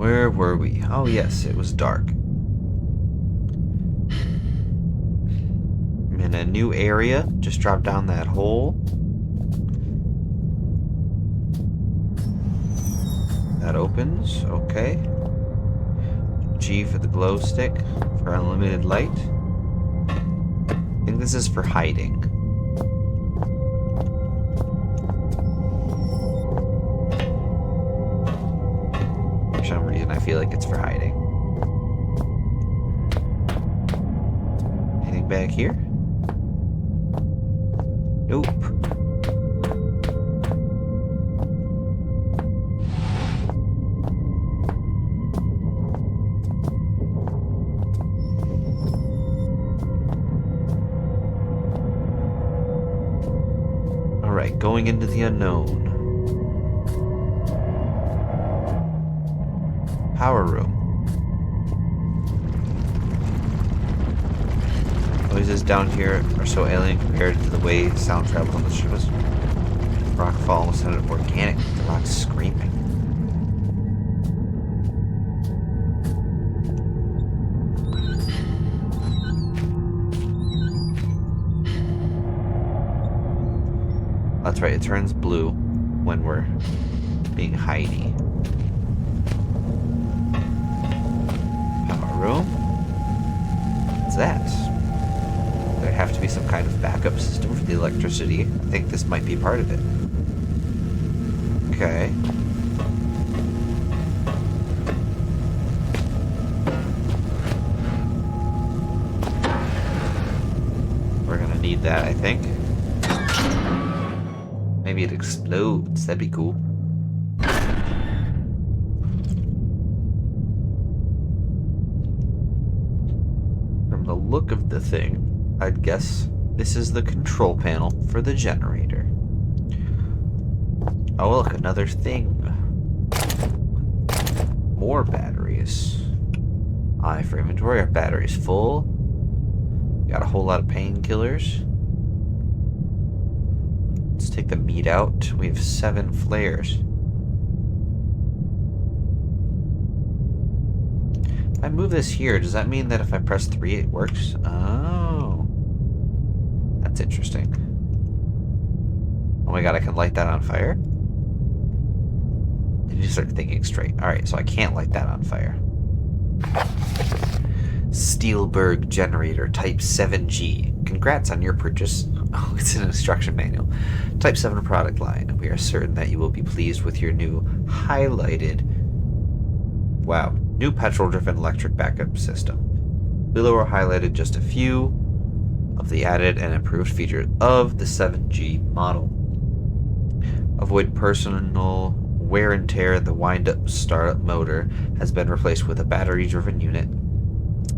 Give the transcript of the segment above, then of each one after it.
Where were we? Oh yes, it was dark. I'm in a new area. Just drop down that hole. That opens. Okay. G for the glow stick for unlimited light. I think this is for hiding. For some reason, I feel like it's for hiding. Anything back here? Nope. Alright, going into the unknown. Power room. Noises down here are so alien compared to the way sound travels on the surface. Rockfall almost sounded organic, with the rocks screaming. That's right, it turns blue when we're being hidey. Power room? What's that? There have to be some kind of backup system for the electricity. I think this might be part of it. Okay. We're gonna need that, I think. Maybe it explodes. That'd be cool. From the look of the thing, I'd guess this is the control panel for the generator. Oh look, another thing. More batteries. I for inventory. Our battery's full. Got a whole lot of painkillers. Let's take the meat out. We have 7 flares. If I move this here, does that mean that if I press 3 it works? Oh. That's interesting. Oh my god, I can light that on fire? I need to start thinking straight. Alright, so I can't light that on fire. Steelberg generator type 7G. Congrats on your purchase. Oh, it's an instruction manual. Type 7 product line. We are certain that you will be pleased with your new highlighted, new petrol-driven electric backup system. Below are highlighted just a few of the added and improved features of the 7G model. Avoid personal wear and tear. The wind-up startup motor has been replaced with a battery-driven unit.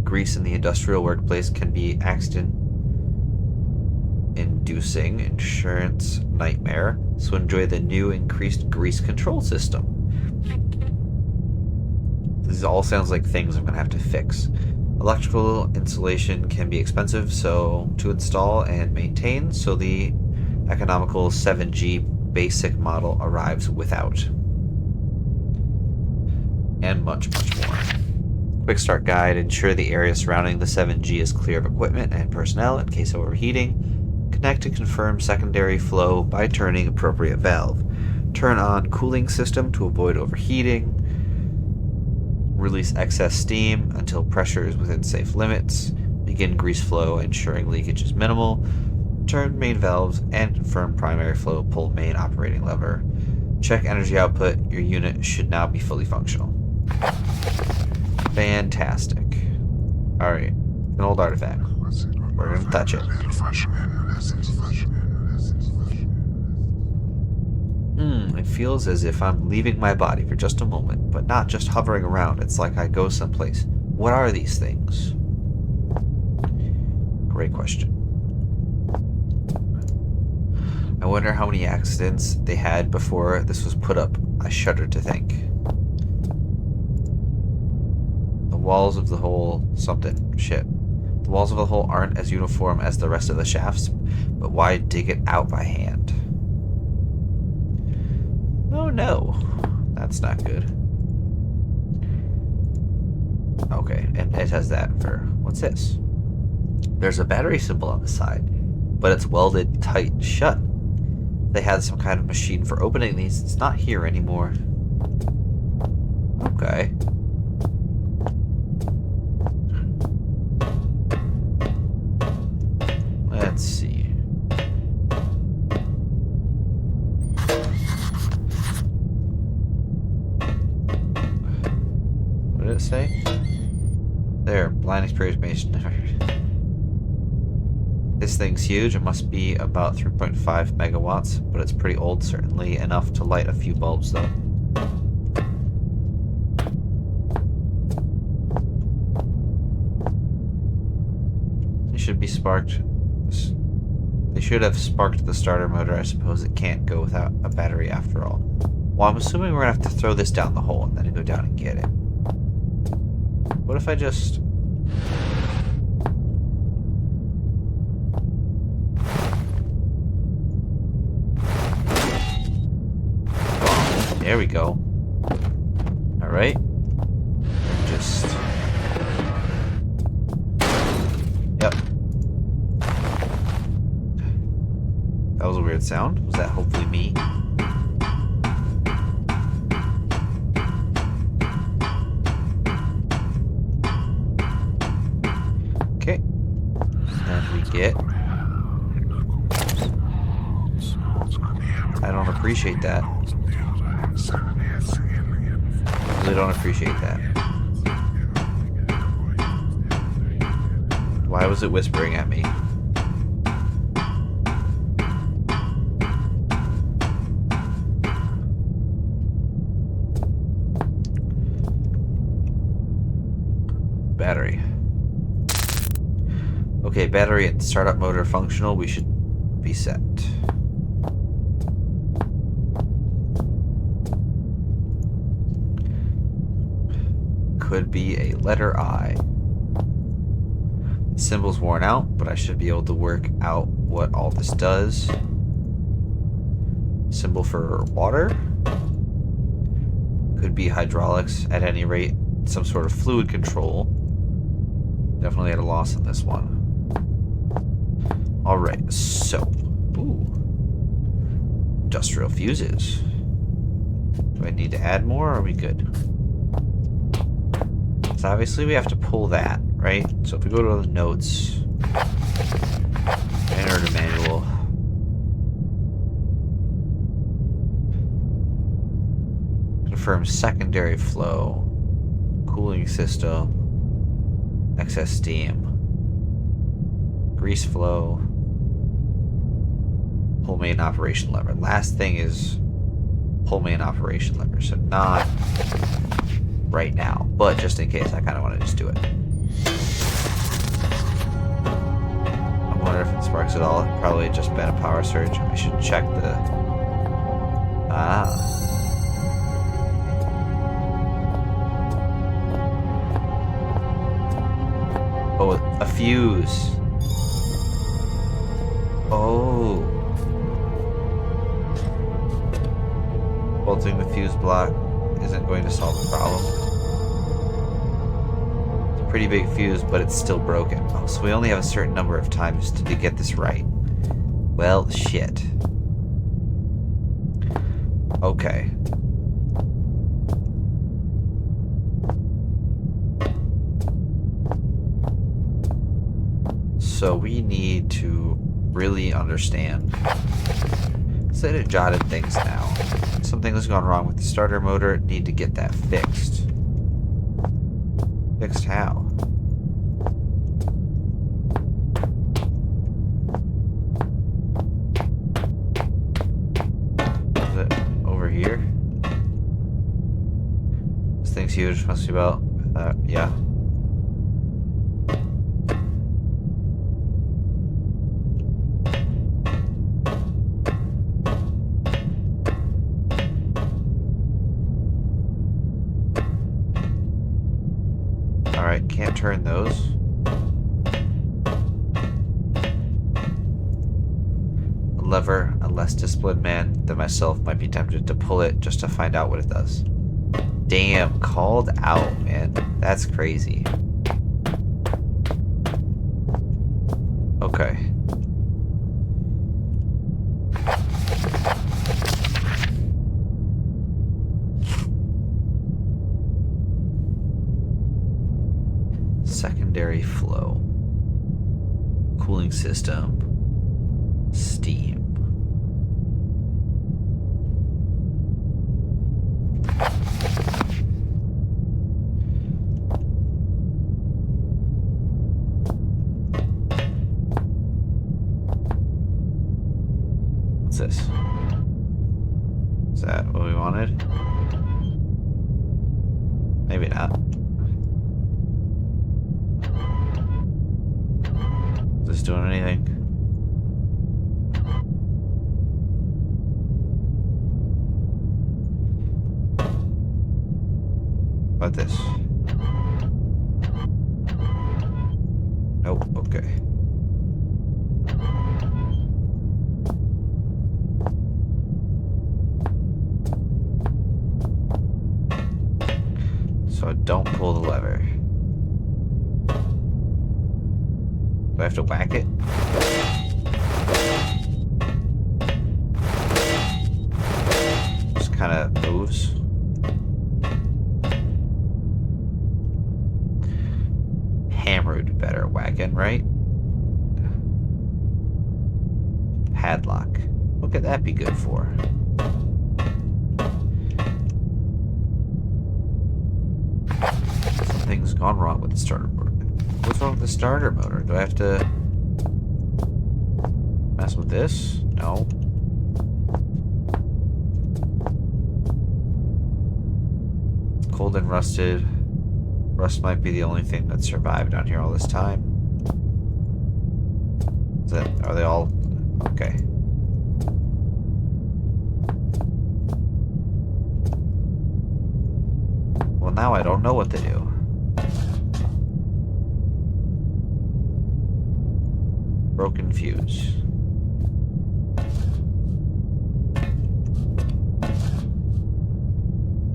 Grease in the industrial workplace can be accident-inducing insurance nightmare, so enjoy the new increased grease control system. This all sounds like things I'm going to have to fix. Electrical insulation can be expensive to install and maintain, so the economical 7G basic model arrives without. And much, much more. Quick start guide. Ensure the area surrounding the 7G is clear of equipment and personnel in case of overheating. Connect to confirm secondary flow by turning appropriate valve. Turn on cooling system to avoid overheating. Release excess steam until pressure is within safe limits. Begin grease flow, ensuring leakage is minimal. Turn main valves and confirm primary flow. Pull main operating lever. Check energy output. Your unit should now be fully functional. Fantastic. Alright. An old artifact. We're gonna touch it. It feels as if I'm leaving my body for just a moment, but not just hovering around. It's like I go someplace. What are these things? Great question. I wonder how many accidents they had before this was put up. I shudder to think. The walls of the hole... something. Shit. The walls of the hole aren't as uniform as the rest of the shafts, but why dig it out by hand? Oh no. That's not good. Okay, and it has that for... What's this? There's a battery symbol on the side, but it's welded tight shut. They had some kind of machine for opening these. It's not here anymore. Okay. Let's see. What did it say? There, blind experimentation. This thing's huge. It must be about 3.5 megawatts, but it's pretty old, certainly enough to light a few bulbs, though. They should be sparked. They should have sparked the starter motor. I suppose it can't go without a battery after all. Well, I'm assuming we're gonna have to throw this down the hole and then go down and get it. What if I just... There we go. Alright. Just... Yep. That was a weird sound. Was that hopefully me? Okay. And we get... I don't appreciate that. Really don't appreciate that. Why was it whispering at me? Battery. Okay, battery and startup motor functional. We should be set. Could be a letter I. The symbol's worn out, but I should be able to work out what all this does. Symbol for water. Could be hydraulics, at any rate, some sort of fluid control. Definitely at a loss on this one. Alright, so. Ooh. Industrial fuses. Do I need to add more, or are we good? So obviously we have to pull that, right? So if we go to the notes, enter the manual. Confirm secondary flow, cooling system, excess steam, grease flow, pull main operation lever. Last thing is pull main operation lever, so not right now, but just in case, I kind of want to just do it. I wonder if it sparks at all. Probably just been a power surge. I should check the... Oh, a fuse. Oh. Bolting the fuse block isn't going to solve the problem. It's a pretty big fuse, but it's still broken. Oh, so we only have a certain number of times to get this right. Well, shit. Okay. So we need to really understand. Instead of jotted things now. Something has gone wrong with the starter motor. Need to get that fixed. Fixed how? Is it over here? This thing's huge. Must be about... yeah. Alright, can't turn those. A lever, a less disciplined man than myself might be tempted to pull it just to find out what it does. Damn, called out, man. That's crazy. Okay. Secondary flow. Cooling system. Steam. What's this? Is that what we wanted? Maybe not. Is this doing anything? What about this? Nope, okay. So don't pull the lever. Do I have to whack it? Just kind of moves. Hammer would be better whacking, right? Padlock. What could that be good for? Something's gone wrong with the starter motor. What's wrong with the starter motor? Do I have to mess with this? No. Cold and rusted. Rust might be the only thing that survived down here all this time. Are they all okay? Well, now I don't know what to do. Broken fuse.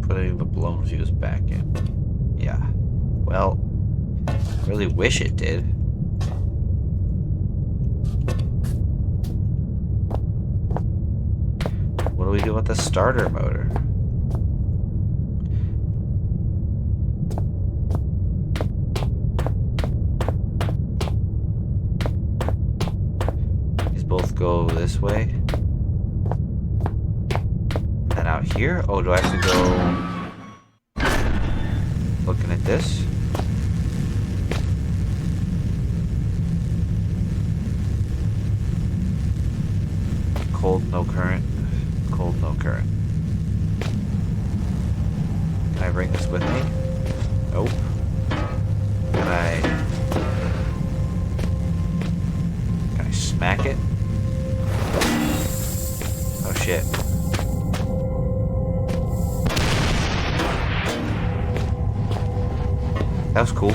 Putting the blown fuse back in. Yeah. Well, I really wish it did. What do we do with the starter motor? These both go this way. And out here? Oh, do I have to go looking at this? Cold, no current. Cold, no current. Can I bring this with me? Nope. Can I smack it? Oh shit. That was cool.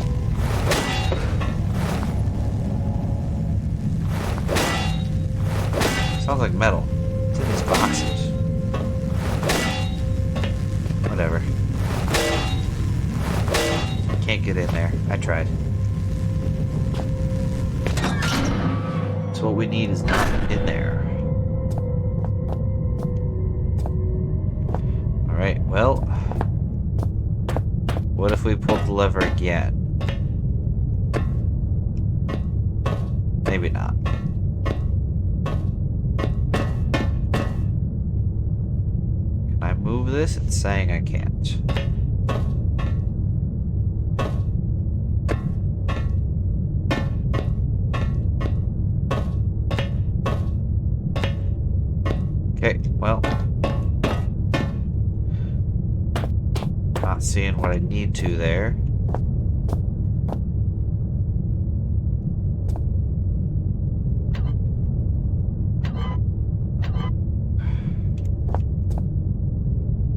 Sounds like metal. It's in these boxes. Whatever. Can't get in there. I tried. So what we need is not in there. Alright, well. What if we pulled the lever again? Maybe not. Can I move this? It's saying I can't. Okay, well. Not seeing what I need to there.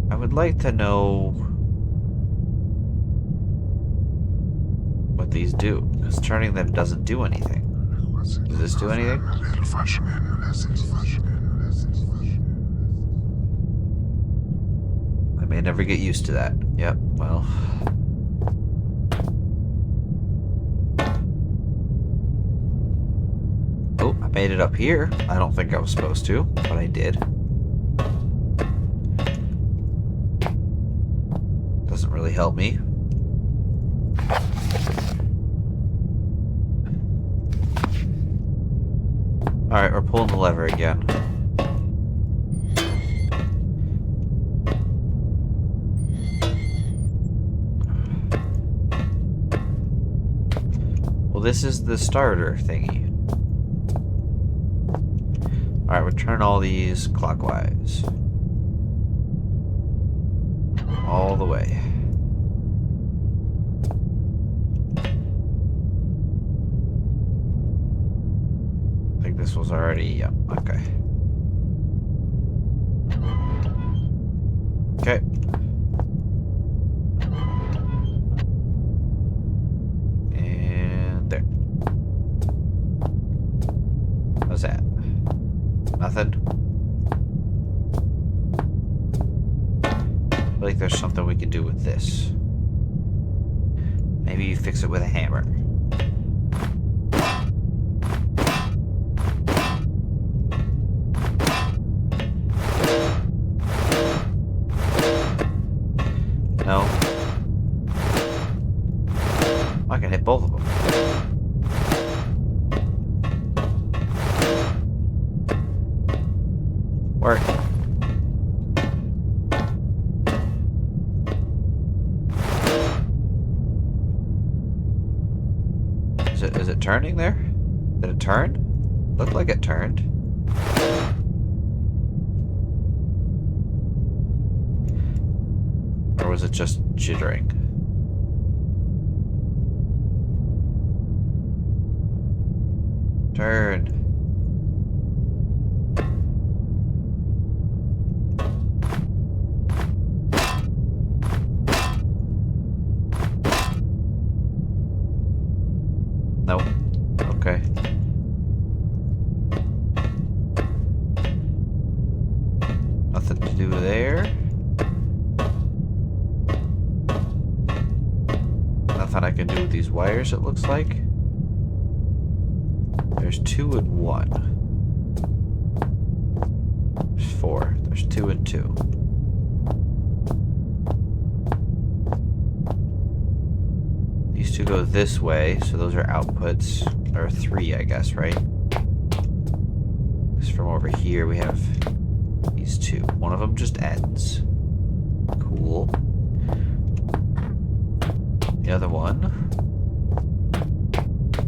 I would like to know what these do, because turning them doesn't do anything. Does this do anything? I may never get used to that. Yep, well. Made it up here. I don't think I was supposed to, but I did. Doesn't really help me. Alright, we're pulling the lever again. Well, this is the starter thingy. Alright, we'll turn all these clockwise. All the way. I think this was already, yep, okay. Okay. And there. How's that? Nothing? I feel like there's something we could do with this. Maybe you fix it with a hammer. No. I can hit both of them. Work. Is it turning there? Did it turn? Looked like it turned. Or was it just jittering? Turn. Nope. Okay. Nothing to do there. Nothing I can do with these wires, it looks like. There's 2 and 1. There's 4. There's 2 and 2. These 2 go this way, so those are outputs. There are 3, I guess, right? Because from over here we have these 2. One of them just ends. Cool. The other one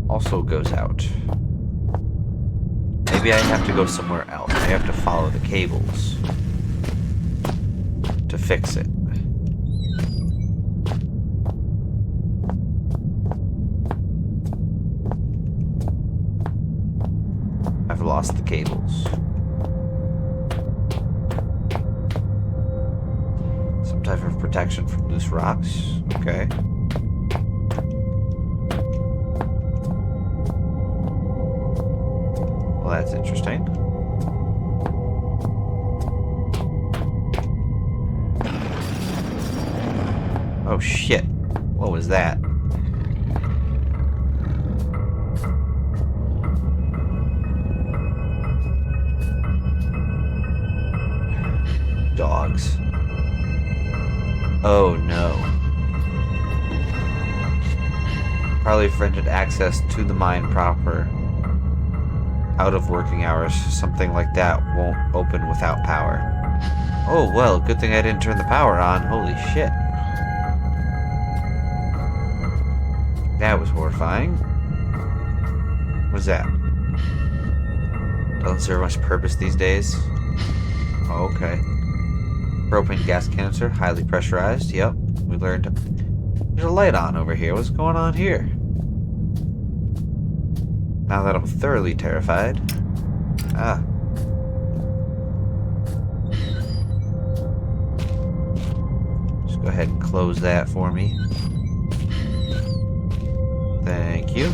also goes out. Maybe I have to go somewhere else. I have to follow the cables to fix it. I've lost the cables. Some type of protection from loose rocks. Okay. Well, that's interesting. Oh shit. What was that? Dogs. Oh no. Probably prevented access to the mine proper. Out of working hours, something like that won't open without power. Oh well, good thing I didn't turn the power on. Holy shit. That was horrifying. What's that? Doesn't serve much purpose these days. Oh, okay. Propane gas canister, highly pressurized. Yep, we learned. There's a light on over here. What's going on here? Now that I'm thoroughly terrified. Ah. Just go ahead and close that for me. Thank you.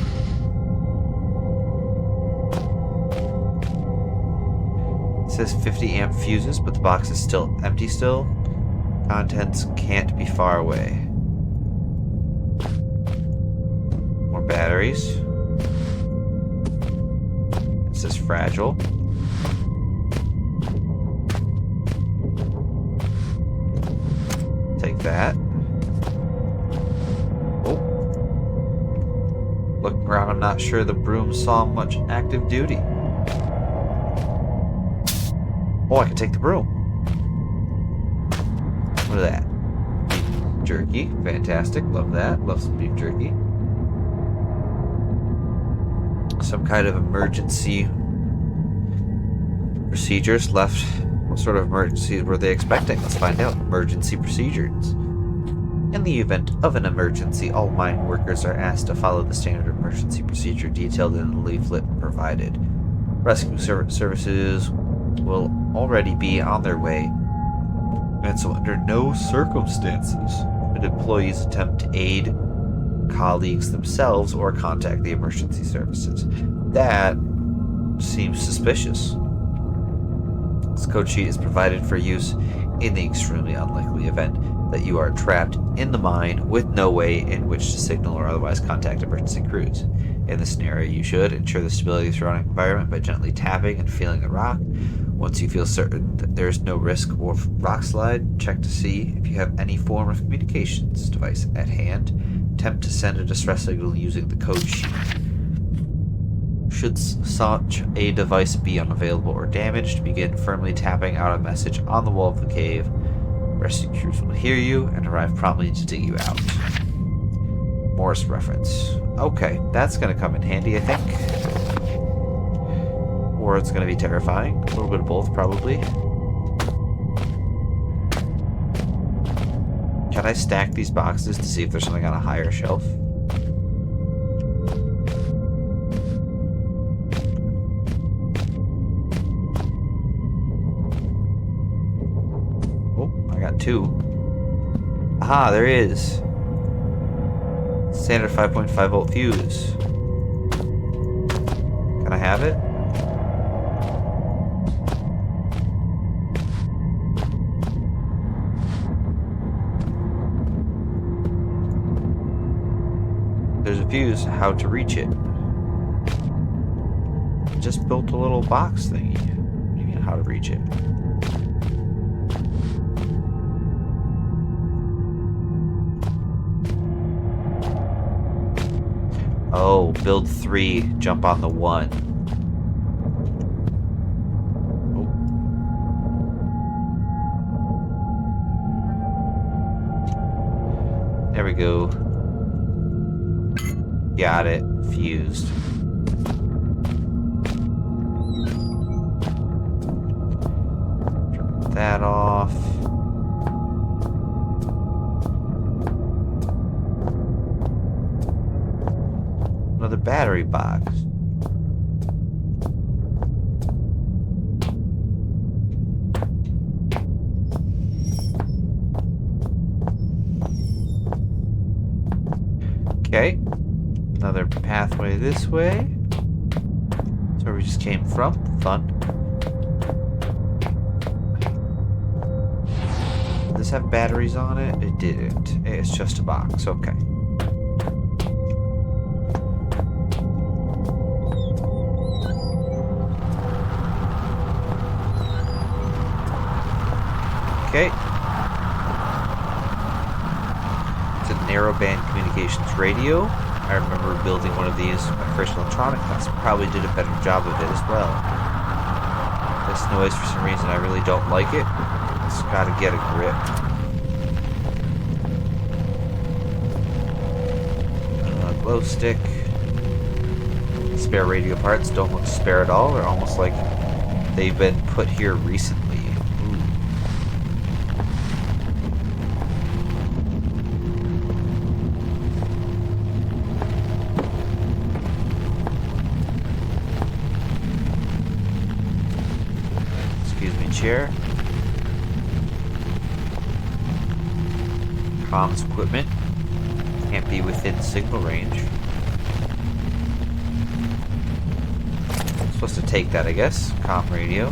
It says 50 amp fuses, but the box is still empty still. Contents can't be far away. More batteries. It says fragile. Take that. Oh. Looking around, I'm not sure the broom saw much active duty. Oh, I can take the broom. Look at that. Beef jerky. Fantastic. Love that. Love some beef jerky. Some kind of emergency procedures left. What sort of emergencies were they expecting? Let's find out. Emergency procedures. In the event of an emergency, all mine workers are asked to follow the standard emergency procedure detailed in the leaflet provided. Rescue services will already be on their way, and so under no circumstances should employees attempt to aid colleagues themselves or contact the emergency services. That seems suspicious. This code sheet is provided for use in the extremely unlikely event that you are trapped in the mine with no way in which to signal or otherwise contact emergency crews. In this scenario, you should ensure the stability of the surrounding environment by gently tapping and feeling the rock. Once you feel certain that there is no risk of rock slide, check to see if you have any form of communications device at hand. Attempt to send a distress signal using the code sheet. Should such a device be unavailable or damaged, begin firmly tapping out a message on the wall of the cave. Rescue crews will hear you and arrive promptly to dig you out. Morse reference. Okay, that's going to come in handy, I think. Or it's going to be terrifying. A little bit of both, probably. Can I stack these boxes to see if there's something on a higher shelf? Oh, I got two. Aha, there is. Standard 5.5 volt fuse. Can I have it? There's a fuse. How to reach it? Just built a little box thingy. What do you mean how to reach it? Oh, build 3, jump on the 1. Oh. There we go. Got it. Fused. Turn that off. Another battery box. Okay. Another pathway this way. That's where we just came from. Fun. Did this have batteries on it? It didn't. It's just a box. Okay. Okay. It's a narrowband communications radio. I remember building one of these in my first electronic class. Probably did a better job of it as well. This noise, for some reason, I really don't like it. It's gotta get a grip. Glow stick. Spare radio parts don't look spare at all. They're almost like they've been put here recently. Chair. Comms equipment. Can't be within signal range. I'm supposed to take that, I guess. Comm radio.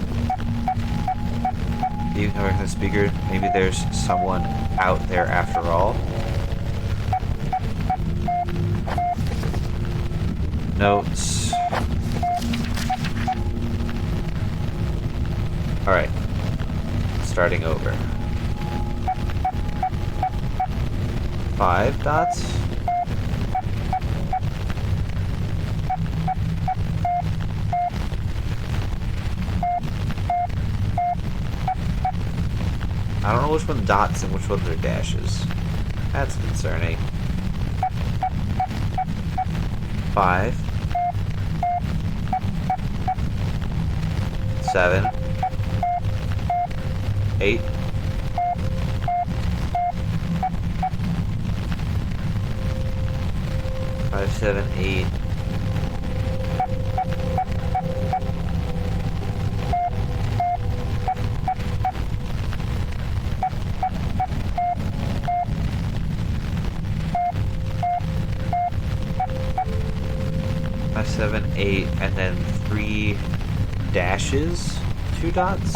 Even though the speaker, maybe there's someone out there after all. Notes. starting over. 5 dots? I don't know which one's dots and which ones are dashes. That's concerning. 5. 7. 8. 5, 7, 8. Five, 7, 8, and then 3 dashes, 2 dots.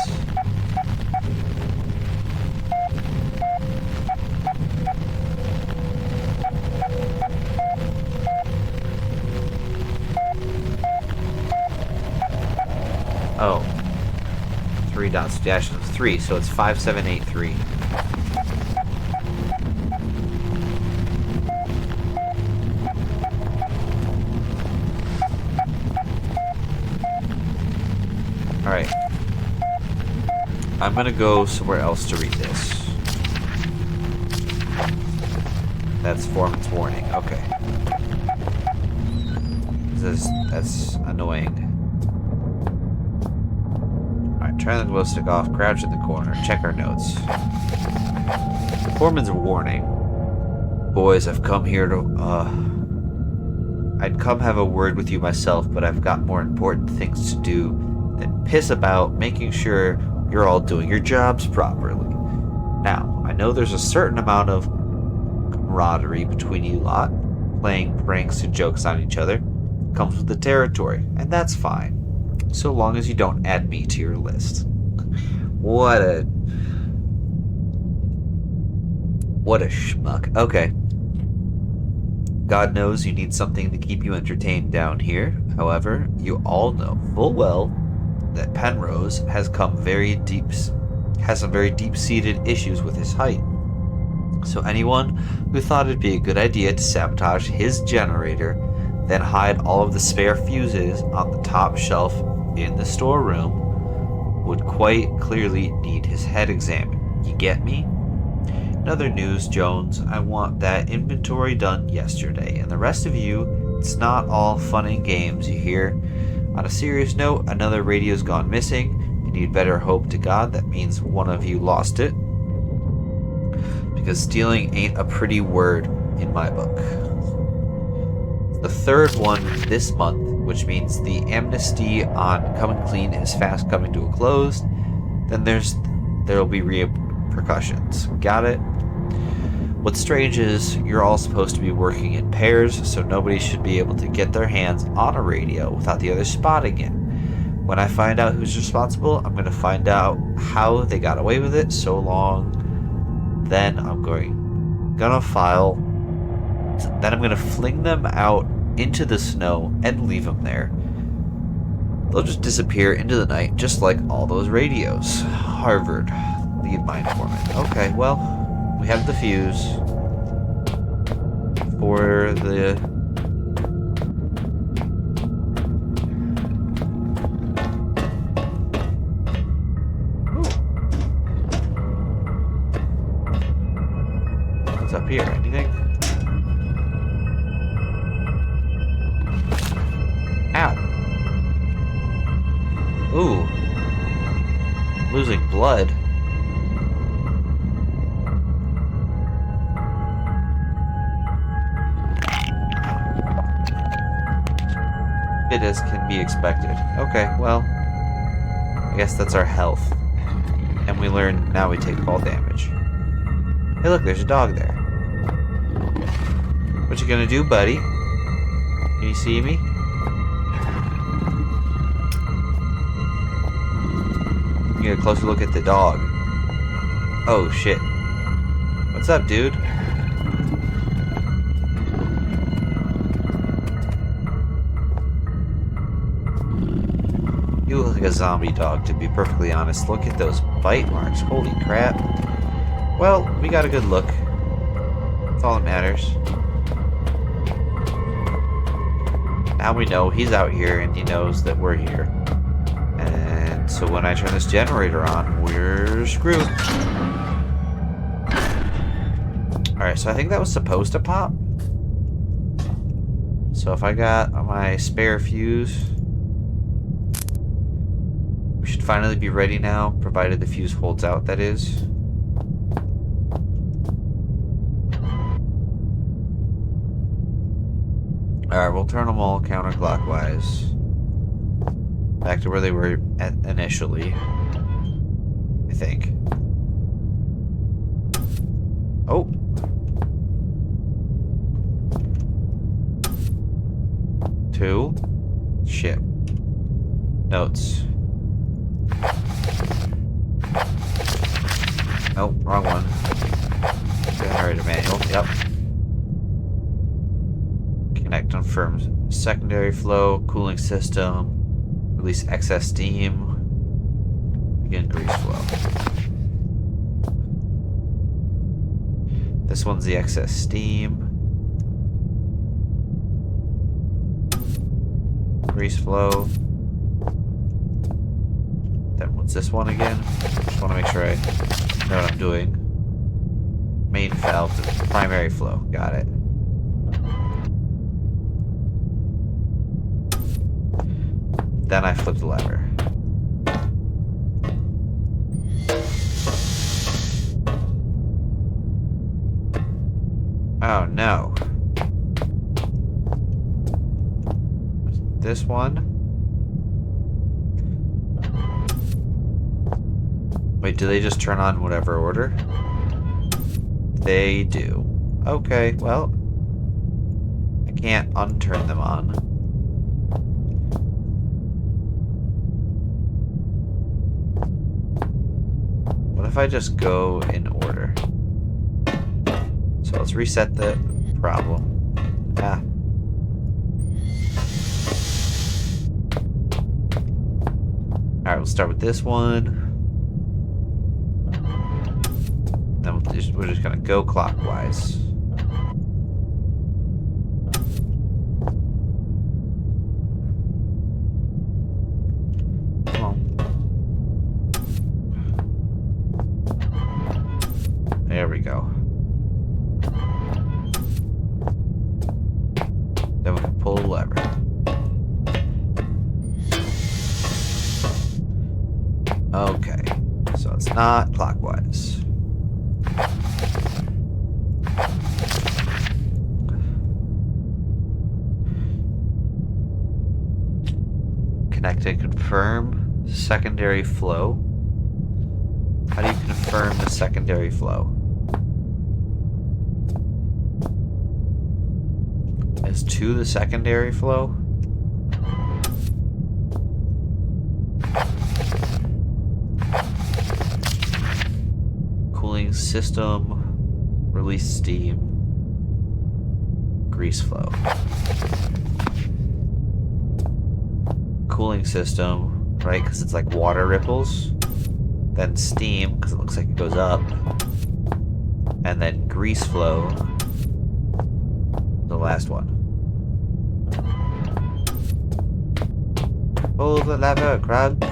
Oh, 3 dots, dashes, 3, so it's 5, 7, 8, 3. Alright. I'm gonna go somewhere else to read this. That's foreman's warning, okay. That's annoying. Alright, turn the glow stick off, crouch in the corner, check our notes. Foreman's warning. Boys, I've come here to, I'd come have a word with you myself, but I've got more important things to do than piss about making sure you're all doing your jobs properly. Now, I know there's a certain amount of camaraderie between you lot. Playing pranks and jokes on each other comes with the territory, and that's fine. So long as you don't add me to your list. What a schmuck. Okay. God knows you need something to keep you entertained down here. However, you all know full well that Penrose has some very deep-seated issues with his height. So anyone who thought it'd be a good idea to sabotage his generator, then hide all of the spare fuses on the top shelf in the storeroom, would quite clearly need his head examined. You get me? In other news, Jones, I want that inventory done yesterday, and the rest of you, it's not all fun and games, you hear? On a serious note, another radio's gone missing, and you'd better hope to God that means one of you lost it. Because stealing ain't a pretty word in my book. The third one this month, which means the amnesty on Coming Clean is fast coming to a close. Then there'll be repercussions. Got it? What's strange is you're all supposed to be working in pairs, so nobody should be able to get their hands on a radio without the other spotting it. When I find out who's responsible, I'm going to find out how they got away with it so long. Then I'm gonna fling them out into the snow and leave them there. They'll just disappear into the night, just like all those radios. Harvard, lead my informant. Okay, well, we have the fuse for the... What's up here? Anything? Ow. Ooh. Losing blood. It as can be expected. Okay, well, I guess that's our health. And we learn now we take fall damage. Hey look, there's a dog there. What you gonna do, buddy? Can you see me? Get a closer look at the dog. Oh shit. What's up, dude? You You look like a zombie dog, to be perfectly honest. Look at those bite marks. Holy crap. Well, we got a good look. That's all that matters. Now we know he's out here and he knows that we're here. And so when I turn this generator on, we're screwed. Alright, so I think that was supposed to pop. So if I got my spare fuse, we should finally be ready now, provided the fuse holds out, that is. Alright, we'll turn them all counterclockwise. Back to where they were initially. I think. Oh! Two. Shit. Notes. Nope, wrong one. Generator manual, yep. Connect on firm's secondary flow, cooling system, release excess steam, begin grease flow. This one's the excess steam. Grease flow. Then what's this one again? Just want to make sure I know what I'm doing. Main valve to primary flow. Got it. Then I flip the lever. Oh no. This one. Wait, do they just turn on whatever order? They do. Okay, well. I can't unturn them on. What if I just go in order? So let's reset the problem. Ah. Alright, we'll start with this one. Then we're just gonna go clockwise. Come on. There we go. Then we can pull the lever. Okay, so it's not clockwise. Connect and confirm secondary flow. How do you confirm the secondary flow? Is to the secondary flow? Cooling system, release steam, grease flow. Cooling system, right? Because it's like water ripples. Then steam, because it looks like it goes up. And then grease flow, the last one. Pull the lever, Krug.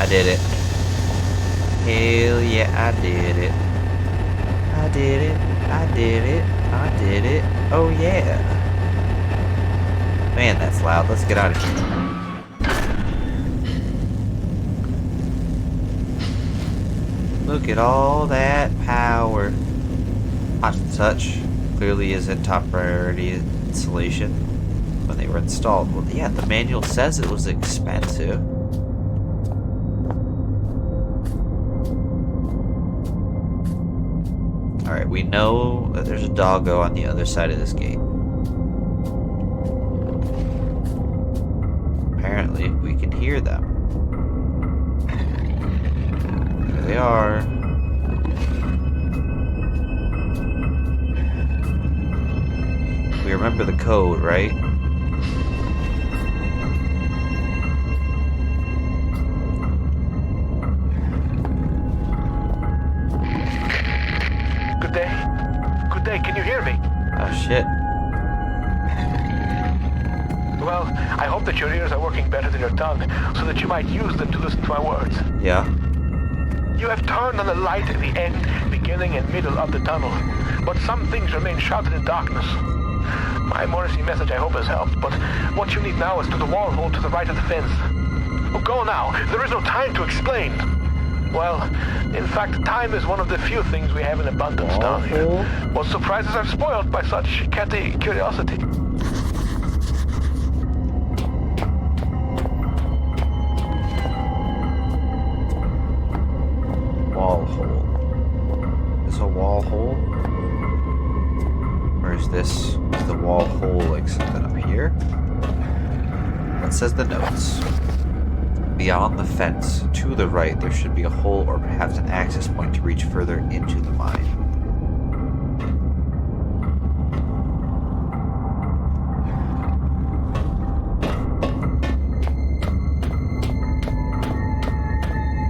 I did it. Hell yeah, I did it. I did it. I did it. I did it. Oh yeah. Man, that's loud. Let's get out of here. Look at all that power. Hot touch clearly isn't top priority installation when they were installed. Well, yeah, the manual says it was expensive. Alright, we know that there's a doggo on the other side of this gate. Apparently, we can hear them. There they are. We remember the code, right? Good day. Good day, can you hear me? Oh shit. Well, I hope that your ears are working better than your tongue, so that you might use them to listen to my words. Yeah. You have turned on the light at the end, beginning, and middle of the tunnel, but some things remain shrouded in darkness. My Morrissey message, I hope, has helped, but what you need now is to the wall hole to the right of the fence. Oh, go now. There is no time to explain. Well, in fact, time is one of the few things we have in abundance down here. What surprises are spoiled by such catty curiosity. Wall hole. Is this a wall hole? Or is this the wall hole like something up here? What says the notes? Beyond the fence, to the right, there should be a hole or perhaps an access point to reach further into the mine.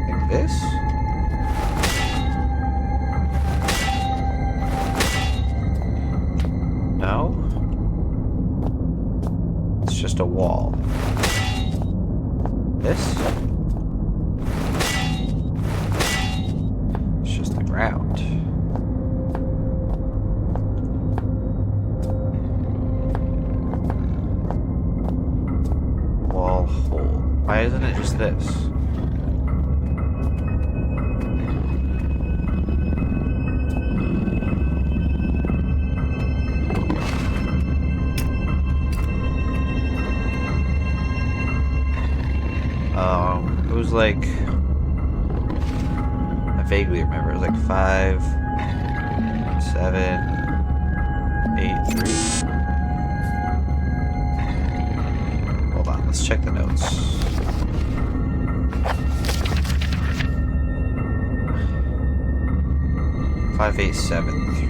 Like this? No? It's just a wall. This? It's just the ground. Wall hole. Why isn't it just this? It was like, I vaguely remember, it was like 5, 7, 8, 3. Hold on, let's check the notes. Five, 8, 7, 3.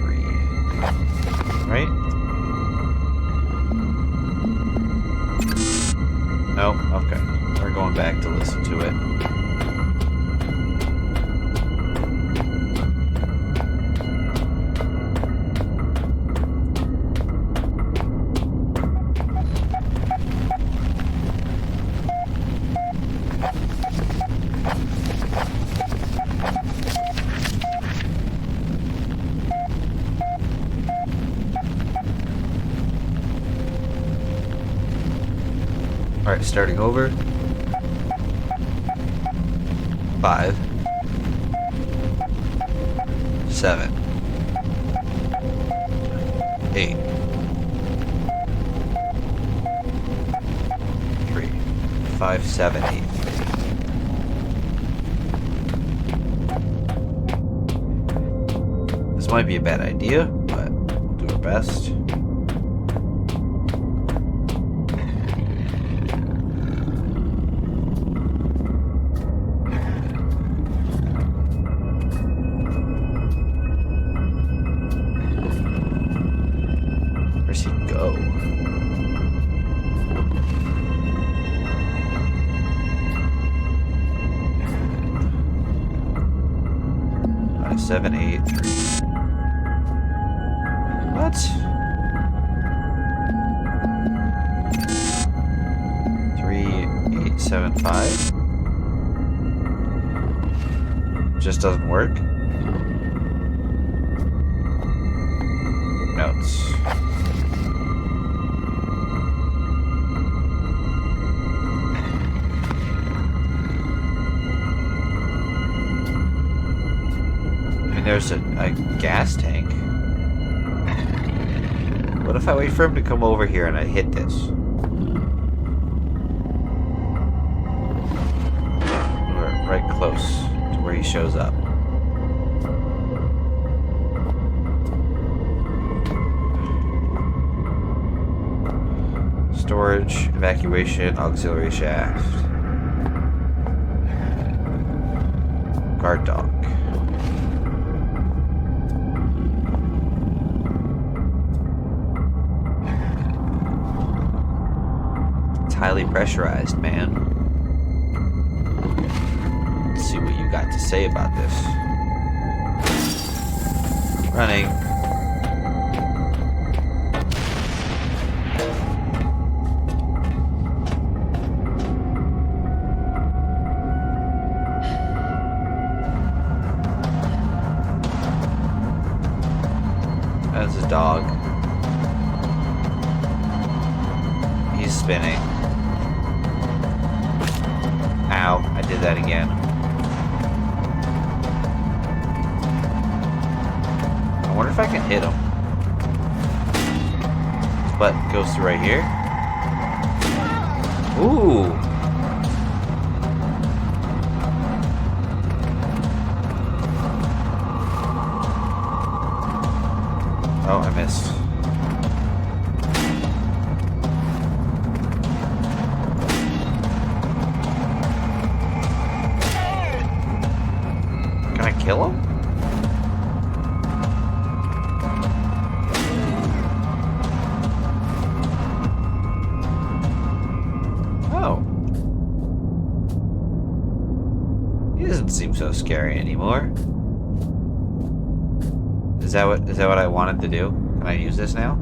Right? No? Okay. We're going back to listen to it. Alright, starting over. 5, 7, 8, 3, 5, 7, 8, 3. This might be a bad idea, but we'll do our best. Where's he go? On a 7, 8, 3. What? 3, 8, 7, 5. Just doesn't work. Notes. There's a gas tank. What if I wait for him to come over here and I hit this? We're right close to where he shows up. Storage, evacuation, auxiliary shaft. Guard dog. Highly pressurized, man. Let's see what you got to say about this. Running. That's a dog. He's spinning. Ow, I did that again. I wonder if I can hit him. But goes through right here. Ooh. Oh, I missed. Can I kill him? Oh. He doesn't seem so scary anymore. Is that what I wanted to do? Can I use this now?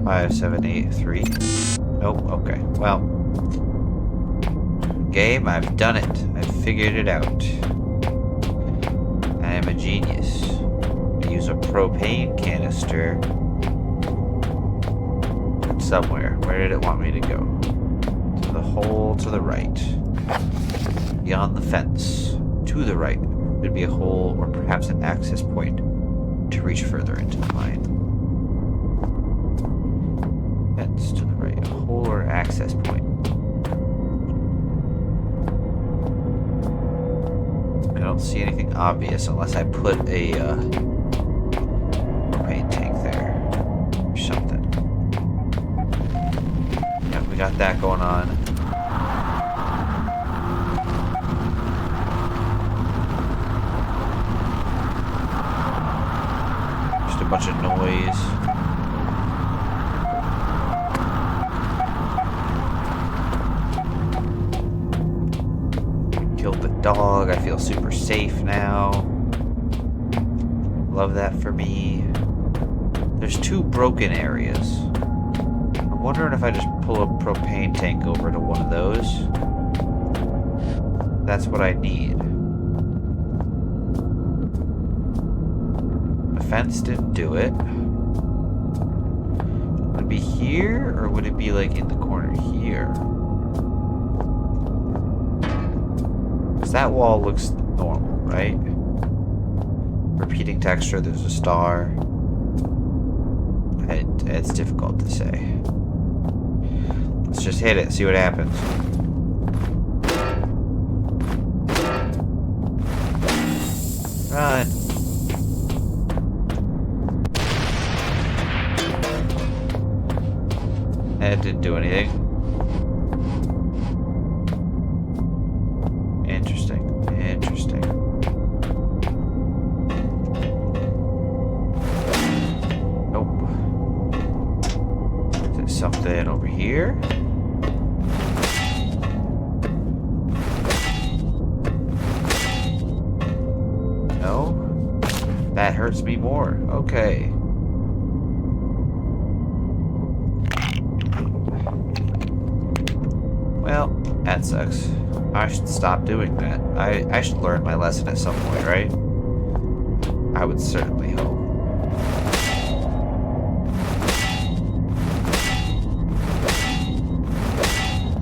5, 7, 8, 3. Nope, okay. Well. Game, I've done it. I've figured it out. I am a genius. I use a propane canister somewhere. Where did it want me to go? To the hole to the right. Beyond the fence. To the right. Could be a hole or perhaps an access point to reach further into the mine. Fence to the right. A hole or access point. I don't see anything obvious unless I put a propane tank there or something. Yeah, we got that going on. Just a bunch of noise. Killed the dog. I feel super safe now. Love that for me. There's 2 broken areas. I'm wondering if I just pull a propane tank over to one of those. That's what I need. The fence didn't do it. Would it be here, or would it be like in the corner here? Because that wall looks normal, right? Repeating texture, there's a star. It's difficult to say. Let's just hit it, see what happens. Run. It didn't do anything. Interesting. Interesting. Nope. Is there something over here? No? That hurts me more. Okay. Well, that sucks. I should stop doing that. I should learn my lesson at some point, right? I would certainly hope.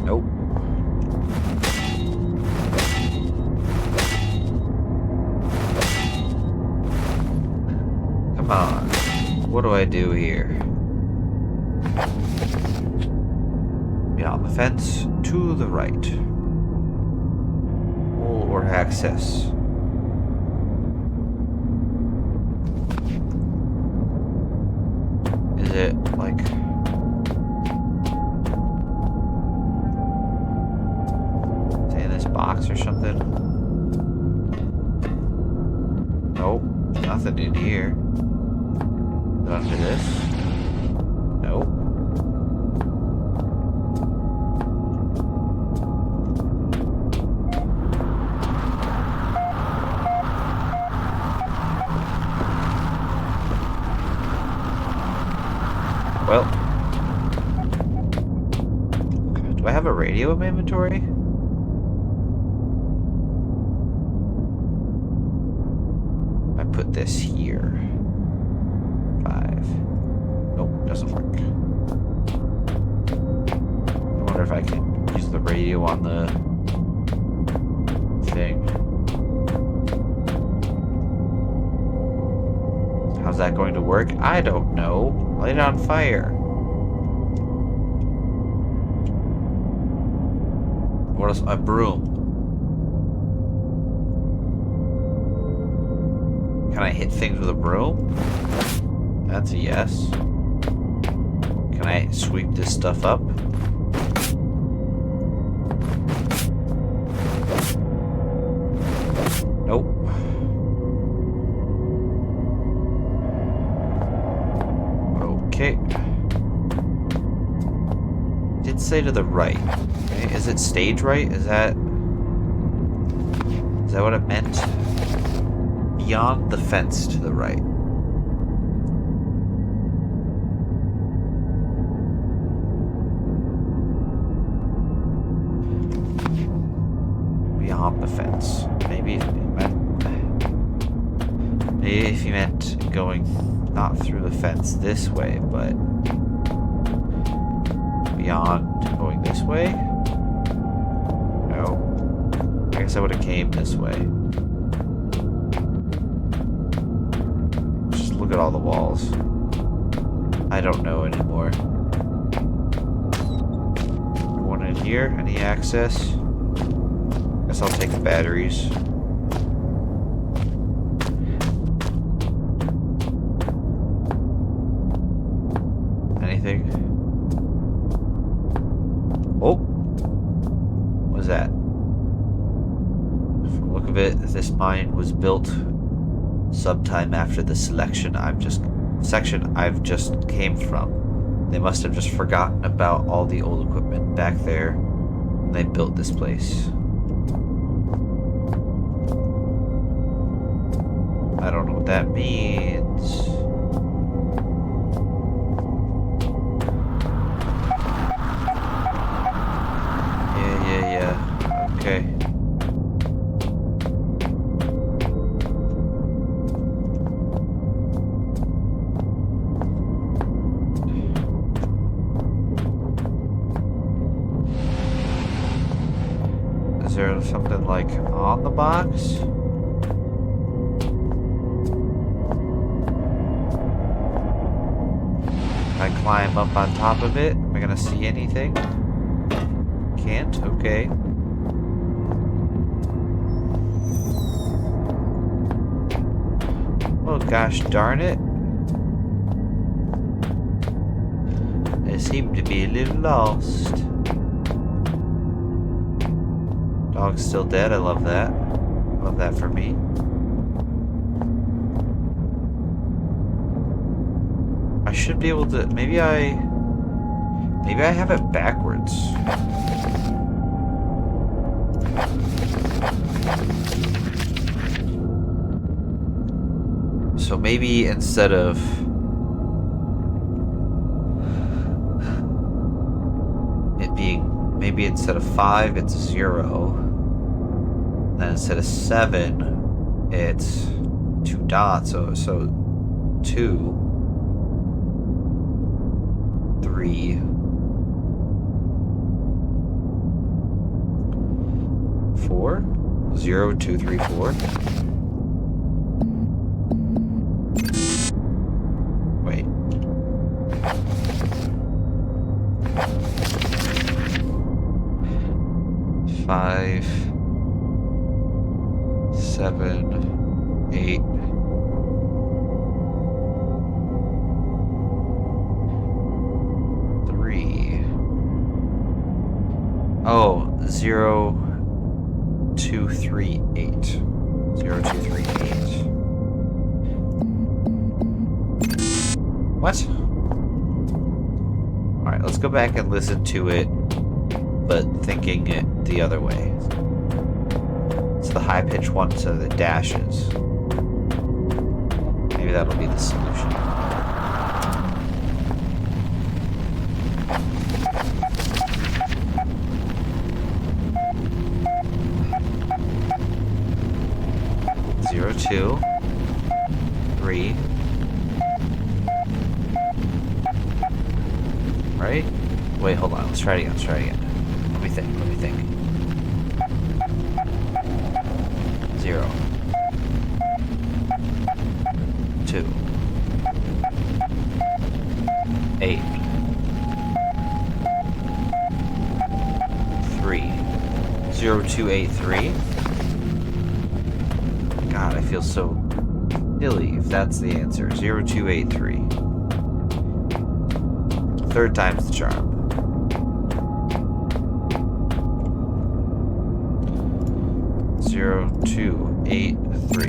Nope. Come on. What do I do here? Beyond the fence, to the right. Hole or access. Is it like... say in this box or something? Nope, nothing in here. Is it under this? Nope. Well, do I have a radio in my inventory? I put this here. 5. Nope, doesn't work. I wonder if I can use the radio on the thing. How's that going to work? I don't know. Light it on fire. What else? A broom. Can I hit things with a broom? That's a yes. Can I sweep this stuff up? Nope. Okay. Did say to the right. Okay. Is it stage right? Is that what it meant? Beyond the fence to the right. Beyond the fence. Maybe if you meant going not through the fence this way, but beyond going this way? No. I guess I would have came this way. Just look at all the walls. I don't know anymore. One in here? Any access? Guess I'll take the batteries. Anything? Oh! What was that? From the look of it, this mine was built sometime after the section I've just came from. They must have just forgotten about all the old equipment back there when they built this place. I don't know what that means. Yeah. Okay. Is there something like on the box? I climb up on top of it. Am I gonna see anything? Can't? Okay. Oh gosh darn it. I seem to be a little lost. Dog's still dead. I love that. Love that for me. I should be able to. Maybe I have it backwards. So maybe instead of it being, maybe instead of 5, it's 0. Then instead of 7, it's 2 dots. So 2, 3, 4, 0, 2, 3, 4. Wait. Five, 7, 8. Oh, 0, 2, 3, 8. 0, 2, 3, 8. What? Alright, let's go back and listen to it, but thinking it the other way. It's the high-pitched one to the dashes. Maybe that'll be the solution. Zero, 2, 3. Right? Wait, hold on. Let's try it again. Let's try it again. Let me think. 0, 2, 8, 3, 0, 2, 8, 3. God, I feel so silly if that's the answer. 0, 2, 8, 3. Third time's the charm. 0, 2, 8, 3.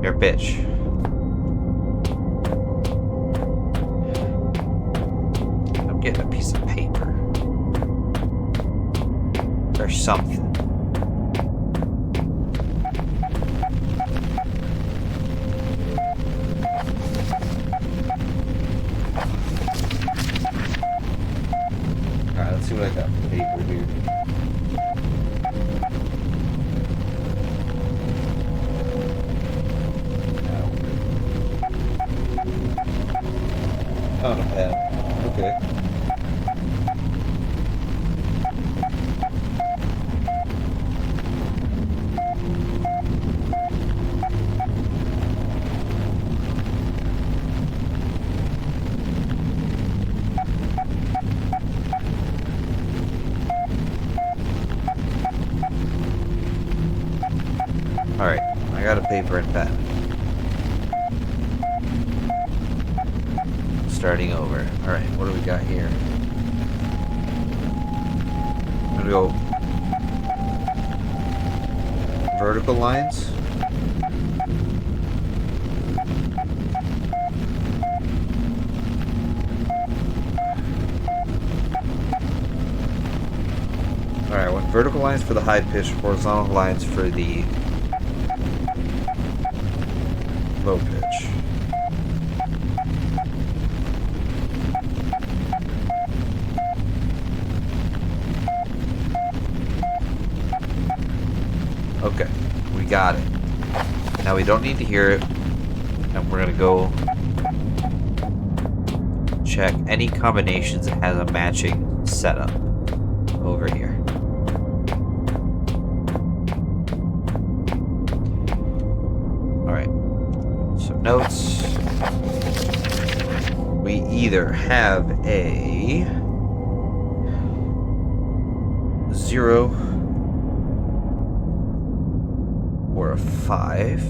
You're a bitch. I'm getting a piece of paper. Or something. Alright, let's see what I got for paper here. Oh, no pad. Okay. Alright, I got a paper and pen. Starting over. Alright, what do we got here? I'm gonna go vertical lines. Alright, I want vertical lines for the high pitch, horizontal lines for the low pitch. Okay, we got it. Now we don't need to hear it, and we're gonna go check any combinations that has a matching setup over here. Alright, so notes. We either have a 0 or a 5.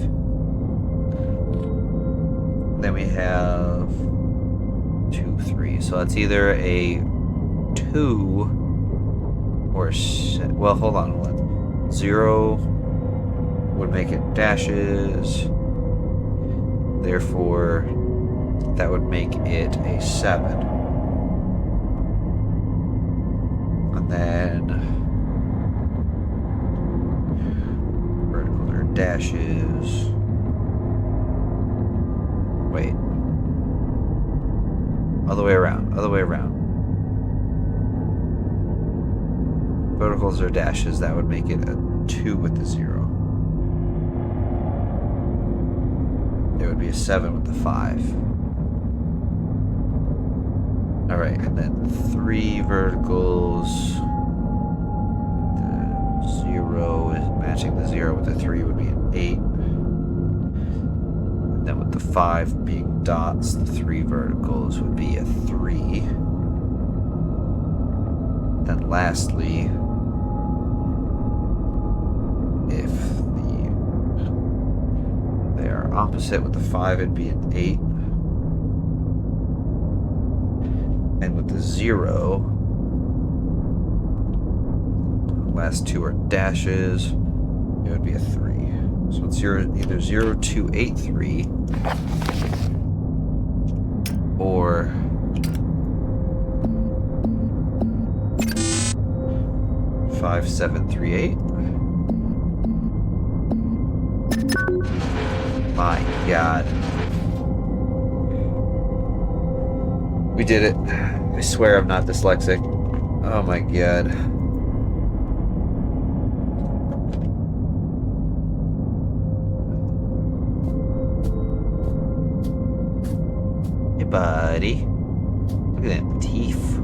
Then we have 2, 3. So that's either a 2 or well, hold on. 0 would make it dashes. Therefore, that would make it a 7. And then verticals are dashes. Wait. Other way around. Other way around. Verticals are dashes. That would make it a 2 with the 0. There would be a 7 with the 5. Alright, and then 3 verticals. The 0 is matching the 0 with the 3 would be an 8. And then with the 5 being dots, the 3 verticals would be a 3. Then lastly, if they are opposite with the 5, it'd be an 8. And with the 0, last two are dashes. It would be a 3. So it's either 0283 or 5738. My God. We did it. I swear I'm not dyslexic. Oh my God. Hey, buddy. Look at them teeth.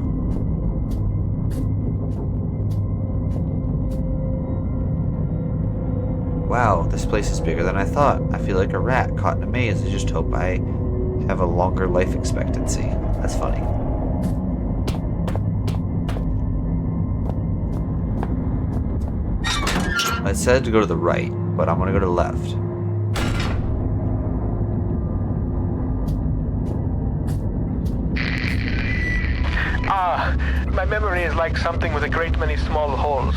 Wow, this place is bigger than I thought. I feel like a rat caught in a maze. I just hope I have a longer life expectancy. That's funny. I said to go to the right, but I'm gonna go to the left. My memory is like something with a great many small holes.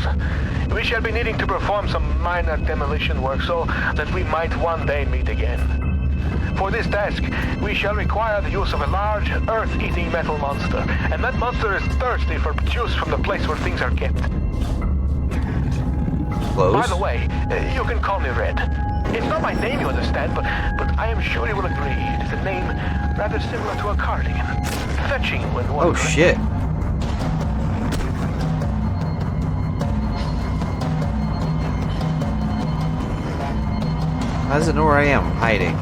We shall be needing to perform some minor demolition work so that we might one day meet again. For this task, we shall require the use of a large, earth-eating metal monster, and that monster is thirsty for juice from the place where things are kept. Close. By the way, you can call me Red. It's not my name, you understand, but I am sure you will agree it is a name rather similar to a cardigan. Fetching when one... Oh, shit. How does it know where I am? I'm hiding.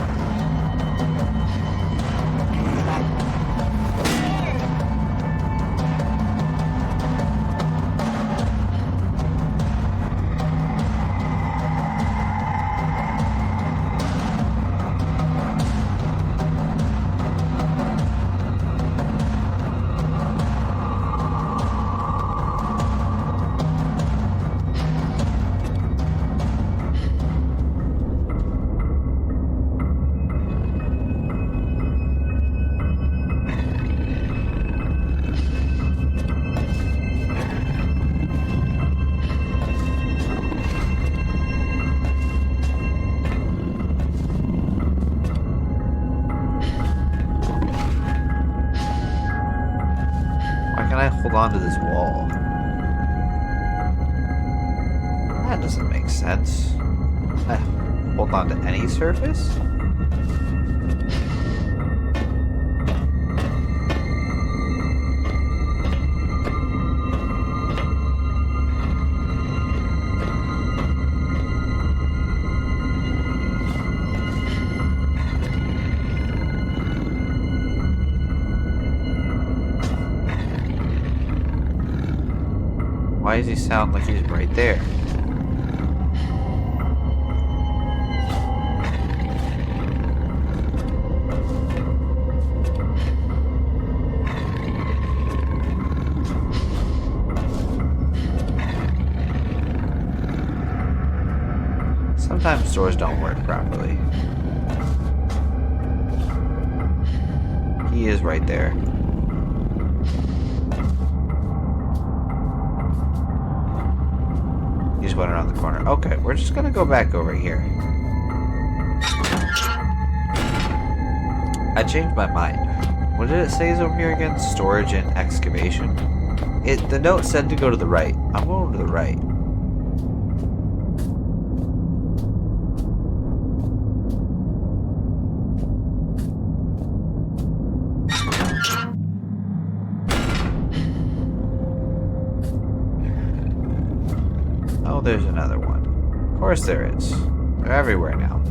Hold on to this wall. That doesn't make sense. Hold on to any surface? Why does he sound like he's right there? Sometimes doors don't work properly. He is right there. He just went around the corner. Okay, we're just gonna go back over here. I changed my mind. What did it say is over here again? Storage and excavation. The note said to go to the right. I'm going to the right. Oh, there's another one. Of course there is. They're everywhere now.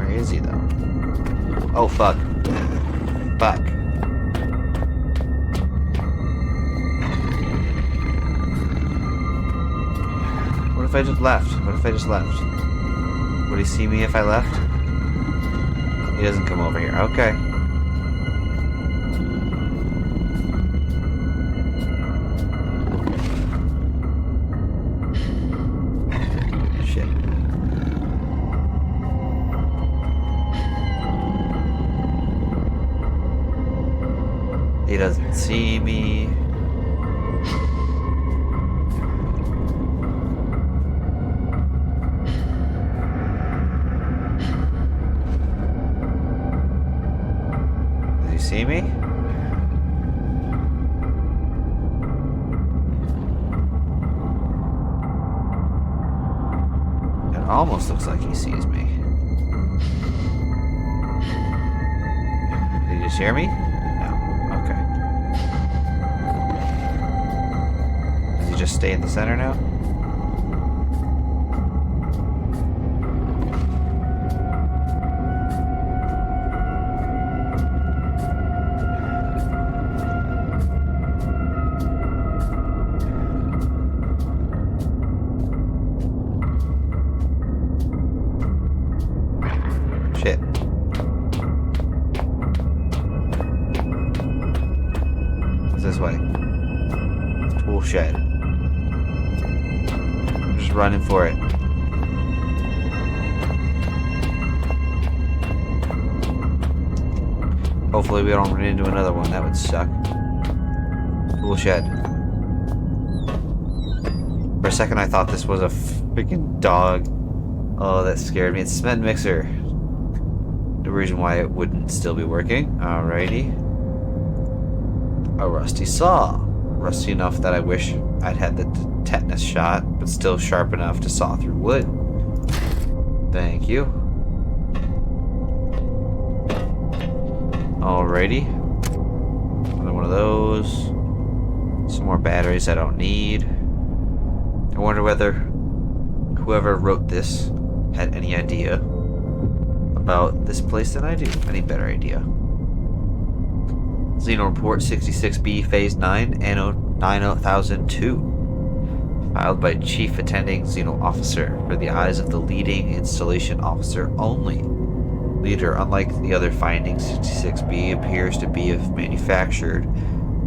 Is he though? Oh fuck. Fuck. What if I just left? What if I just left? Would he see me if I left? He doesn't come over here. Okay. Shit. He doesn't see me. Does he see me? It almost looks like he sees me. Did you just hear me? No. Okay. Does he just stay in the center now? Shit. It's this way. Tool shed. I'm just running for it. Hopefully we don't run into another one. That would suck. Tool shed. For a second I thought this was a freaking dog. Oh, that scared me. It's a cement mixer. The reason why it wouldn't still be working. Alrighty. A rusty saw. Rusty enough that I wish I'd had the tetanus shot, but still sharp enough to saw through wood. Thank you. Alrighty. Another one of those. Some more batteries I don't need. I wonder whether whoever wrote this had any idea about this place than I do. Any better idea. Xeno Report 66B Phase 9, Anno 9002. Filed by Chief Attending Xeno Officer for the eyes of the leading installation officer only. Leader, unlike the other findings, 66B appears to be of manufactured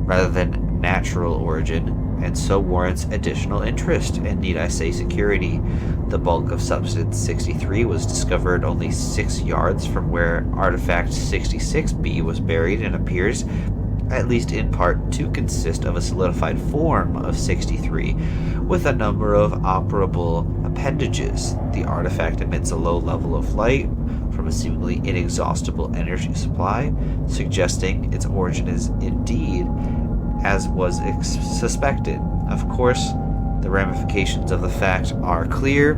rather than natural origin, and so warrants additional interest, and need I say security. The bulk of substance 63 was discovered only 6 yards from where artifact 66B was buried, and appears, at least in part, to consist of a solidified form of 63 with a number of operable appendages. The artifact emits a low level of light from a seemingly inexhaustible energy supply, suggesting its origin is indeed as was suspected. Of course, the ramifications of the fact are clear,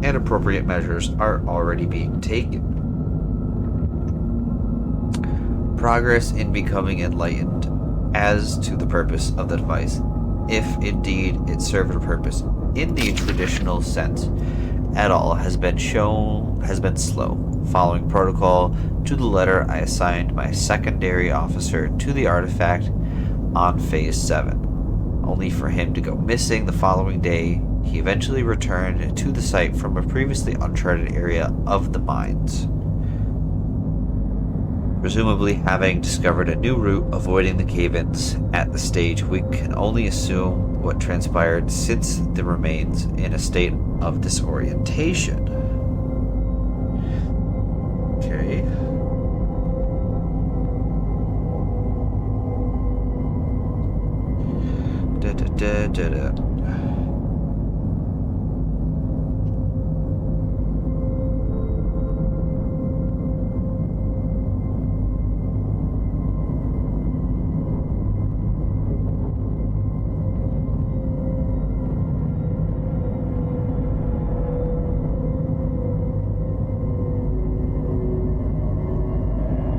and appropriate measures are already being taken. Progress in becoming enlightened as to the purpose of the device, if indeed it served a purpose in the traditional sense at all, has been slow. Following protocol to the letter, I assigned my secondary officer to the artifact on Phase 7, only for him to go missing the following day. He eventually returned to the site from a previously uncharted area of the mines, presumably having discovered a new route avoiding the cave-ins. At the stage, we can only assume what transpired, since the remains in a state of disorientation. Okay. Da.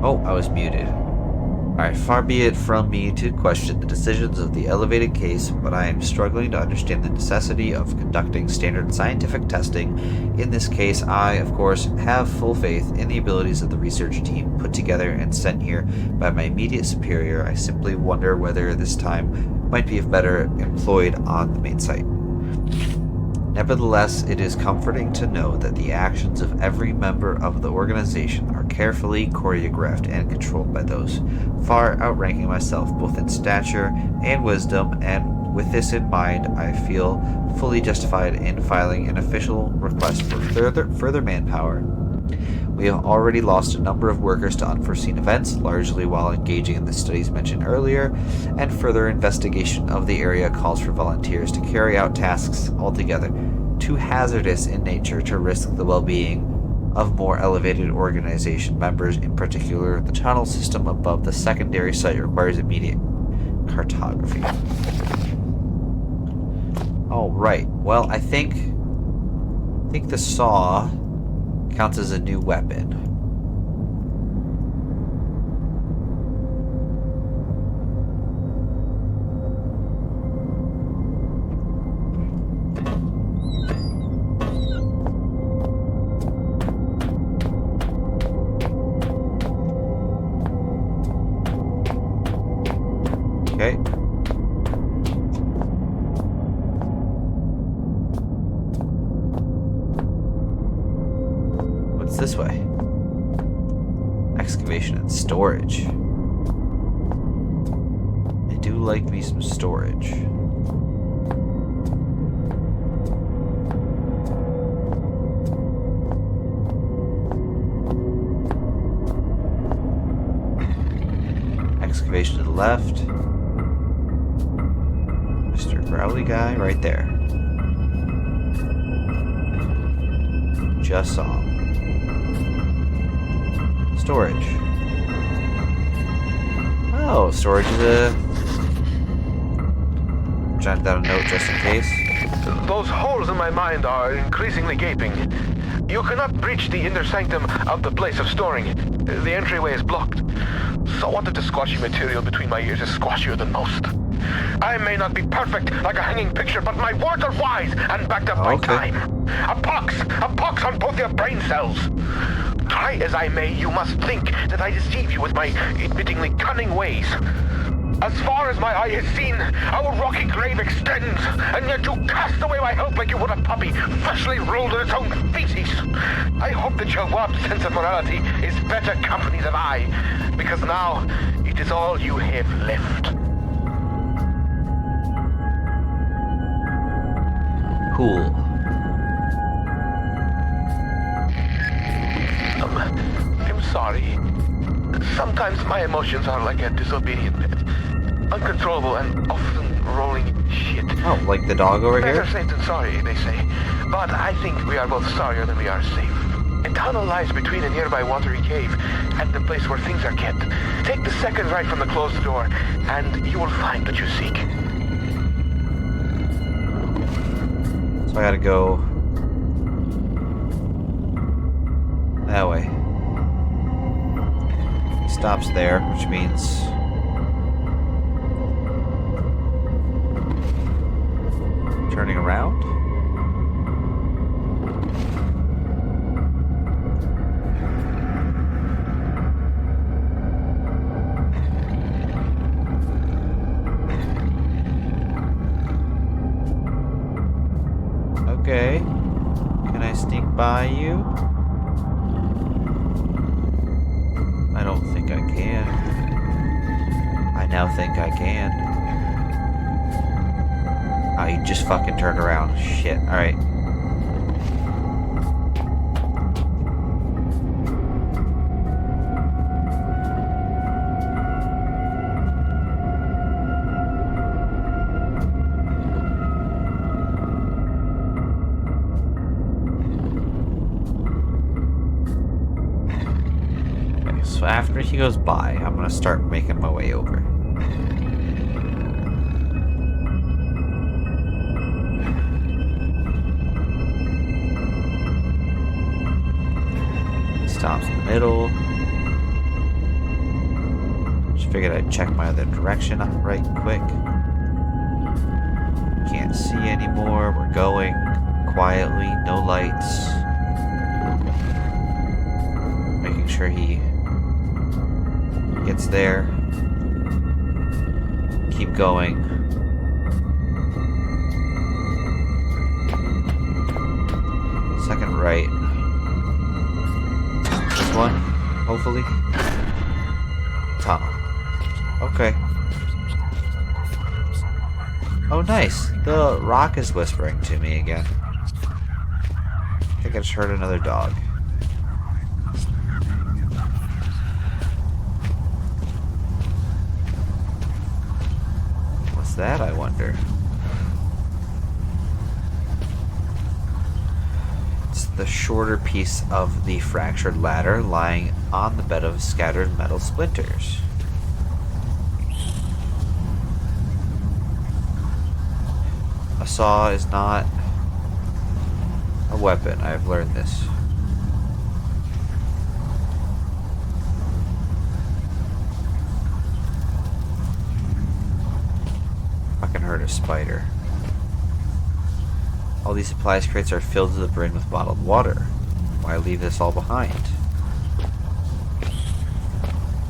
Oh, I was muted. Alright, far be it from me to question the decisions of the elevated case, but I am struggling to understand the necessity of conducting standard scientific testing. In this case, I, of course, have full faith in the abilities of the research team put together and sent here by my immediate superior. I simply wonder whether this time might be better employed on the main site. Nevertheless, it is comforting to know that the actions of every member of the organization are carefully choreographed and controlled by those far outranking myself both in stature and wisdom, and with this in mind, I feel fully justified in filing an official request for further manpower. We have already lost a number of workers to unforeseen events, largely while engaging in the studies mentioned earlier, and further investigation of the area calls for volunteers to carry out tasks altogether too hazardous in nature to risk the well-being of more elevated organization members. In particular, the tunnel system above the secondary site requires immediate cartography. All right. Well, I think the saw counts as a new weapon. Okay. What's this way? Excavation and storage. I do like me some storage. Excavation to the left. Mr. Growly guy right there. Just saw him. Storage. Oh, storage is a... Jot down a note just in case. Those holes in my mind are increasingly gaping. You cannot breach the inner sanctum of the place of storing. The entryway is blocked. So what if the squashy material between my ears is squashier than most? I may not be perfect like a hanging picture, but my words are wise and backed up by time. A pox on both your brain cells. Try as I may, you must think that I deceive you with my admittingly cunning ways. As far as my eye has seen, our rocky grave extends, and yet you cast away my help like you would a puppy freshly rolled in its own feces. I hope that your warped sense of morality is better company than I, because now it is all you have left. Cool. I'm sorry. Sometimes my emotions are like a disobedient pet. Uncontrollable and often rolling shit. Oh, like the dog over Better here? safe than sorry, they say. But I think we are both sorrier than we are safe. A tunnel lies between a nearby watery cave and the place where things are kept. Take the second right from the closed door, and you will find what you seek. So I gotta go that way. He stops there, which means turning around. Okay. Can I sneak by you? I don't think I can. I now think I can. Oh, you just fucking turned around. Shit. Alright. So after he goes by, I'm gonna start making my way over. Stops in the middle. Just figured I'd check my other direction right quick. Can't see anymore. We're going quietly, no lights. Making sure he gets there. Keep going. hopefully. Tunnel. Okay. Oh, nice. The rock is whispering to me again. I think I just heard another dog. What's that, I wonder? It's the shorter piece of the fractured ladder lying on the bed of scattered metal splinters. A saw is not a weapon. I've learned this. Fucking heard a spider. All these supplies crates are filled to the brim with bottled water. Why leave this all behind?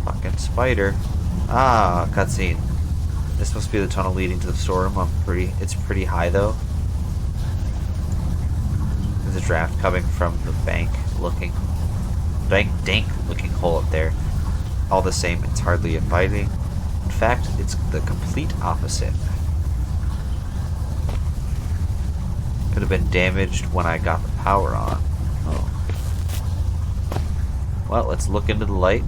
Fucking spider. Ah, cutscene. This must be the tunnel leading to the storeroom. It's pretty high though. There's a draft coming from the dank looking hole up there. All the same, it's hardly inviting. In fact, it's the complete opposite. Could have been damaged when I got the power on. Oh. Well, let's look into the light.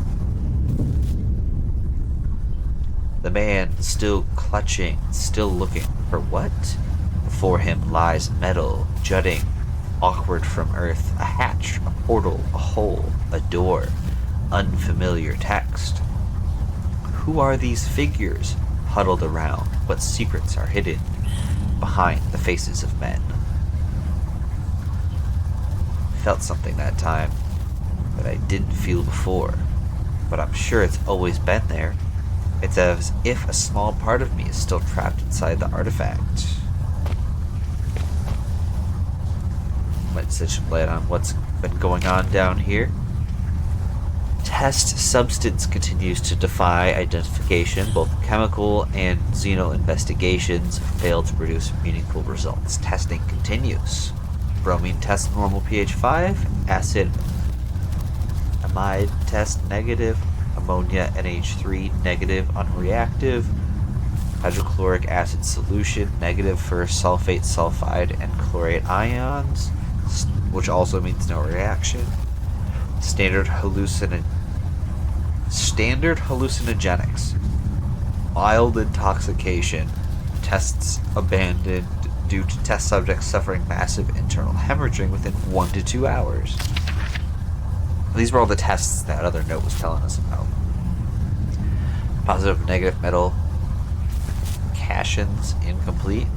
The man still clutching, still looking for what? Before him lies metal, jutting, awkward from earth, a hatch, a portal, a hole, a door, unfamiliar text. Who are these figures huddled around? What secrets are hidden behind the faces of men? Felt something that time that I didn't feel before, but I'm sure it's always been there. It's as if a small part of me is still trapped inside the artifact. Might shed some light on what's been going on down here. Test substance continues to defy identification. Both chemical and xeno investigations fail to produce meaningful results. Testing continues. Bromine test normal pH 5. Acid amide test negative. Ammonia NH3 negative unreactive. Hydrochloric acid solution negative for sulfate, sulfide, and chlorate ions, which also means no reaction. Standard hallucinogenics. Mild intoxication. Tests abandoned due to test subjects suffering massive internal hemorrhaging within 1 to 2 hours. These were all the tests that other note was telling us about. Positive, negative metal cations incomplete.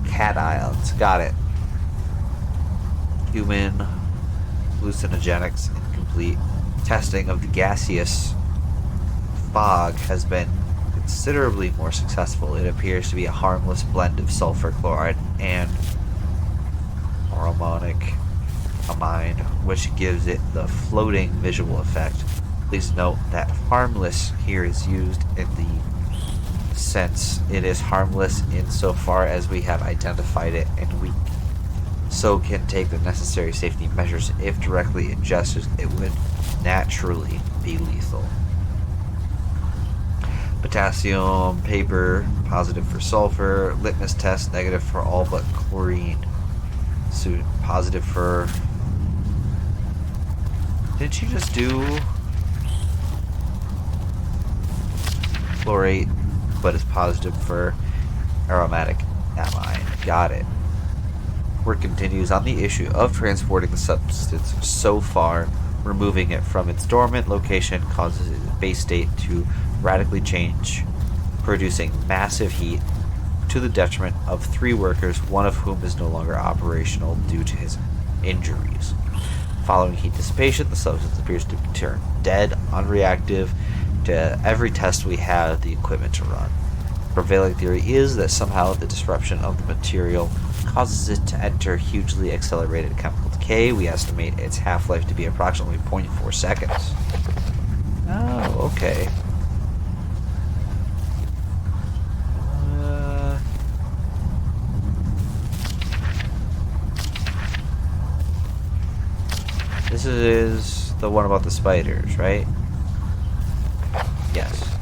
Cations, got it. Human hallucinogenics incomplete. Testing of the gaseous fog has been considerably more successful. It appears to be a harmless blend of sulfur chloride and harmonic amine, which gives it the floating visual effect. Please note that harmless here is used in the sense it is harmless insofar as we have identified it and we so can take the necessary safety measures. If directly ingested, it would naturally be lethal. Potassium paper, positive for sulfur. Litmus test, negative for all but chlorine. So positive for... Didn't you just do chlorate, but it's positive for aromatic amine? Got it. Work continues on the issue of transporting the substance so far. Removing it from its dormant location causes its base state to radically change, producing massive heat to the detriment of 3 workers, one of whom is no longer operational due to his injuries. Following heat dissipation, the substance appears to turn dead, unreactive to every test we have the equipment to run. The prevailing theory is that somehow the disruption of the material causes it to enter hugely accelerated chemical decay. We estimate its half-life to be approximately 0.4 seconds. Oh, okay. This is the one about the spiders, right? Yes.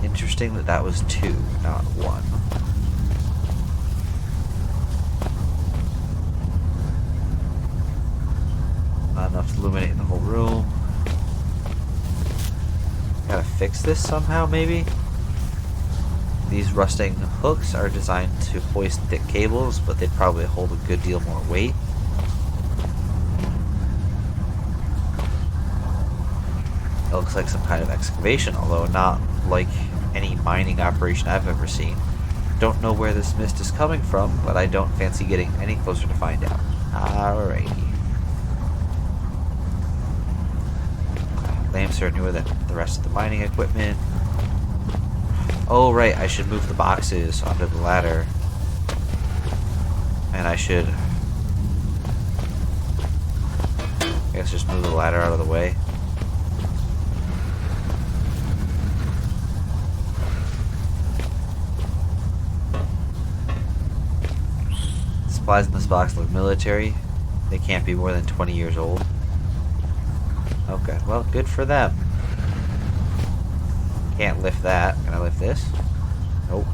Interesting that that was 2, not 1. Not enough to illuminate the whole room. Gotta fix this somehow, maybe? These rusting hooks are designed to hoist thick cables, but they'd probably hold a good deal more weight. It looks like some kind of excavation, although not like any mining operation I've ever seen. Don't know where this mist is coming from, but I don't fancy getting any closer to find out. Alrighty. Lamps are newer than the rest of the mining equipment. Oh, right, I should move the boxes onto the ladder. And I should... I guess just move the ladder out of the way. Supplies in this box look military. They can't be more than 20 years old. Okay, well, good for them. Can't lift that. Can I lift this? Nope.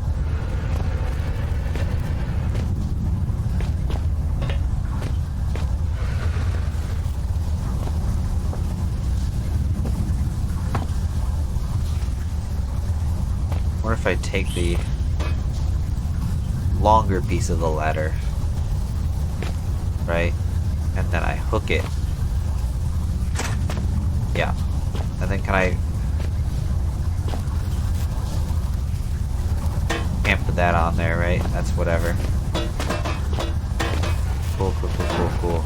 What if I take the longer piece of the ladder, right? And then I hook it. Yeah. And then can I put that on there, right? That's whatever. Cool, cool, cool, cool, cool.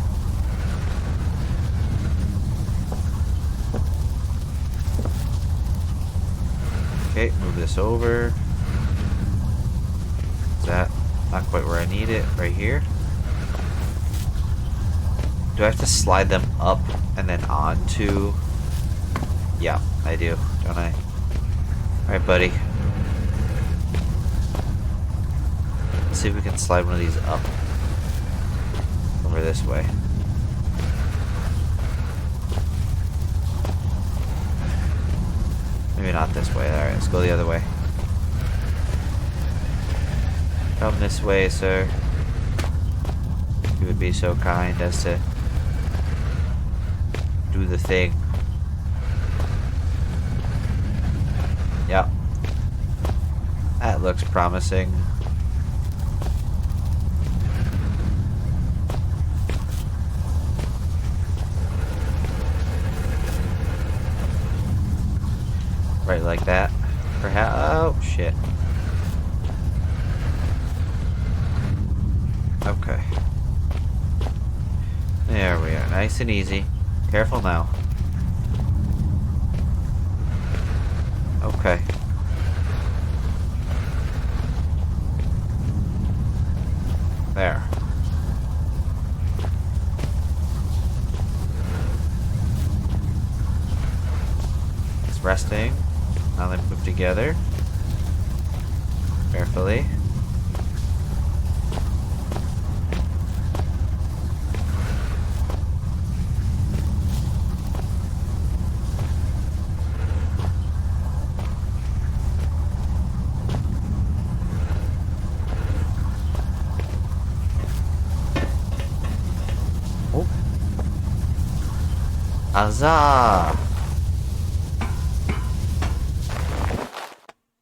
Okay, move this over. Is that not quite where I need it? Right here? Do I have to slide them up and then onto? Yeah, I do, don't I? Alright, buddy. Let's see if we can slide one of these up. Over this way. Maybe not this way. Alright, let's go the other way. Come this way, sir. You would be so kind as to do the thing. Yep. That looks promising. Right like that. Perhaps. Oh, shit. Okay. There we are. Nice and easy. Careful now. Okay. There. It's resting. Now they move together. Carefully. Oh. Huzzah!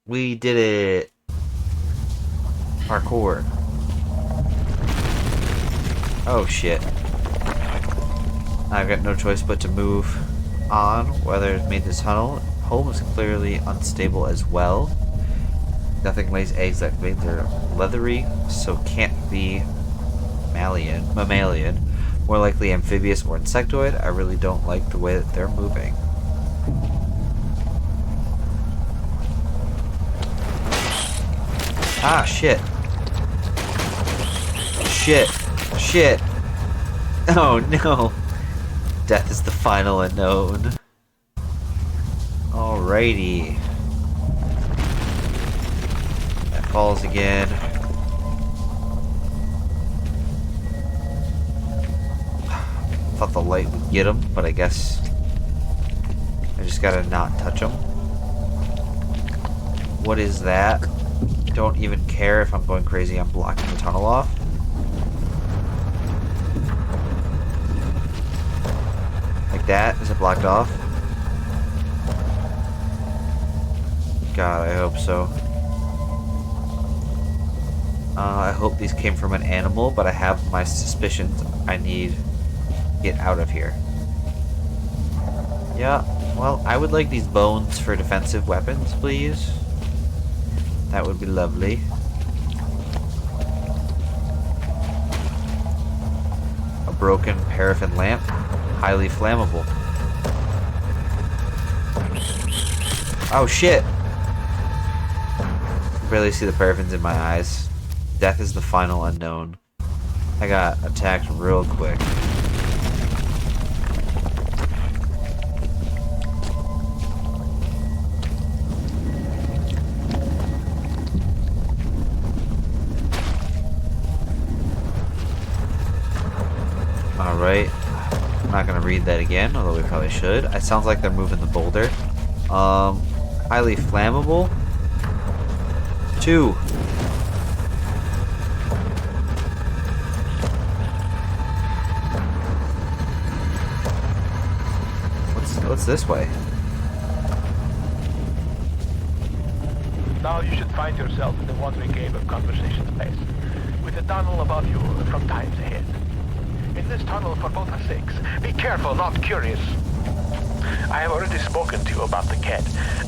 We did it! Parkour. Oh shit. I've got no choice but to move on. Weather has made this tunnel. Home is clearly unstable as well. Nothing lays eggs that make they're leathery, so can't be mammalian. More likely amphibious or insectoid. I really don't like the way that they're moving. Ah, shit. Shit. Shit. Oh, no. Death is the final unknown. Alrighty. That falls again. Thought the light would get them, but I guess I just gotta not touch them. What is that? Don't even care if I'm going crazy. I'm blocking the tunnel off. Like that? Is it blocked off? God, I hope so. I hope these came from an animal, but I have my suspicions. I need to get out of here. Yeah, well, I would like these bones for defensive weapons, please. That would be lovely. A broken paraffin lamp. Highly flammable. Oh shit! I can barely see the paraffins in my eyes. Death is the final unknown. I got attacked real quick. Alright. I'm not gonna read that again, although we probably should. It sounds like they're moving the boulder. Highly flammable. 2. What's this way? Now you should find yourself in the watery cave of conversation space, with a tunnel above you from times ahead. In this tunnel, for both our sakes, be careful, not curious. I have already spoken to you about the cat,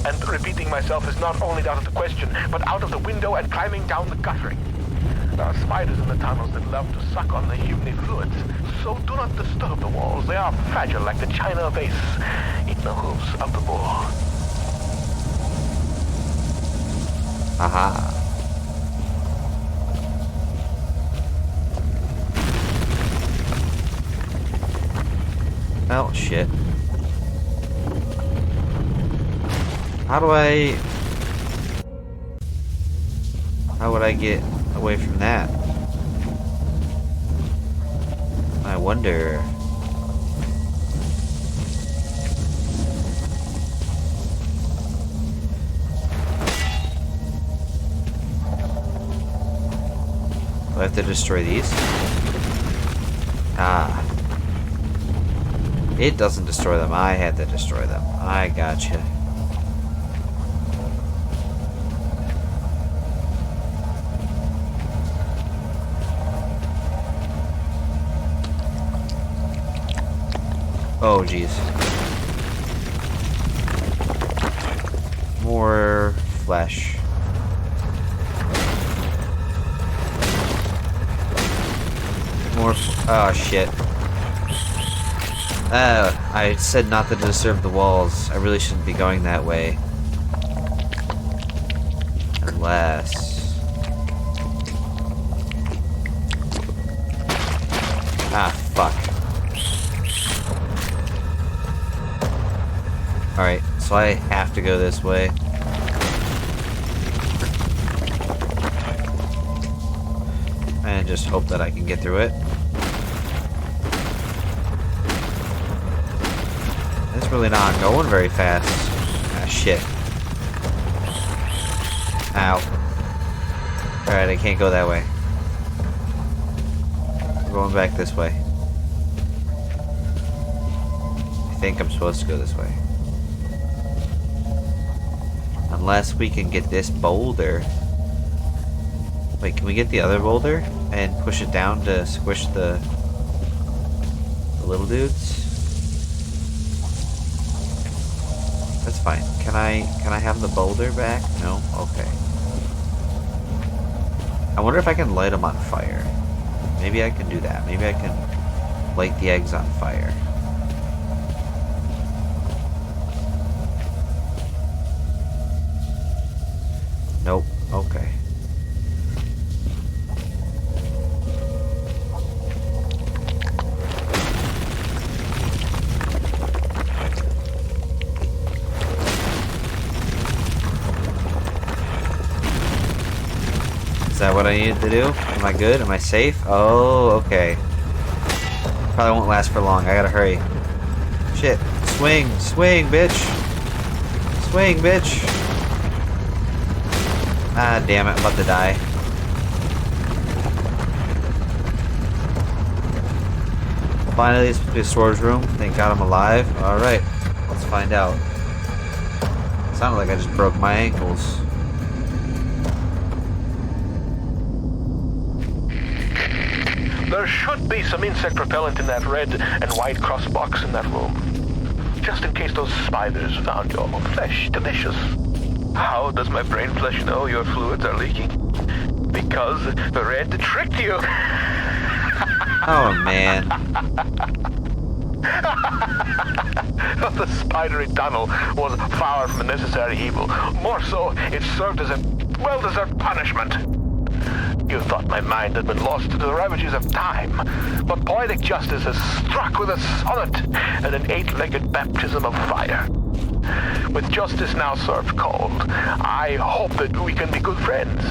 and repeating myself is not only out of the question, but out of the window and climbing down the guttering. There are spiders in the tunnels that love to suck on the humid fluids, so do not disturb the walls. They are fragile like the china vase in the hooves of the bull. Aha. Oh, shit. How would I get away from that? I wonder. Do I have to destroy these? Ah. It doesn't destroy them. I had to destroy them. I gotcha. Oh, jeez. More flesh. More. Oh, shit. I said not to disturb the walls. I really shouldn't be going that way. Unless... Ah, fuck. Alright, so I have to go this way. And just hope that I can get through it. It's really not going very fast. Ah, shit. Ow. Alright, I can't go that way. I'm going back this way. I think I'm supposed to go this way. Unless we can get this boulder. Wait, can we get the other boulder and push it down to squish the little dudes? That's fine. Can I have the boulder back? No? Okay. I wonder if I can light them on fire. Maybe I can do that. Maybe I can light the eggs on fire. Nope. Okay. Is that what I needed to do? Am I good? Am I safe? Oh, okay. Probably won't last for long. I gotta hurry. Shit. Swing. Swing, bitch. Swing, bitch. Ah, damn it. I'm about to die. Finally, it's supposed to be a storage room. Thank God I'm alive. Alright. Let's find out. Sounded like I just broke my ankles. There should be some insect repellent in that red and white cross box in that room. Just in case those spiders found your flesh delicious. How does my brain flesh know your fluids are leaking? Because the red tricked you. Oh, man. The spidery tunnel was far from a necessary evil. More so, it served as a well-deserved punishment. You thought my mind had been lost to the ravages of time, but poetic justice has struck with a sonnet and an eight-legged baptism of fire. With justice now served cold, I hope that we can be good friends.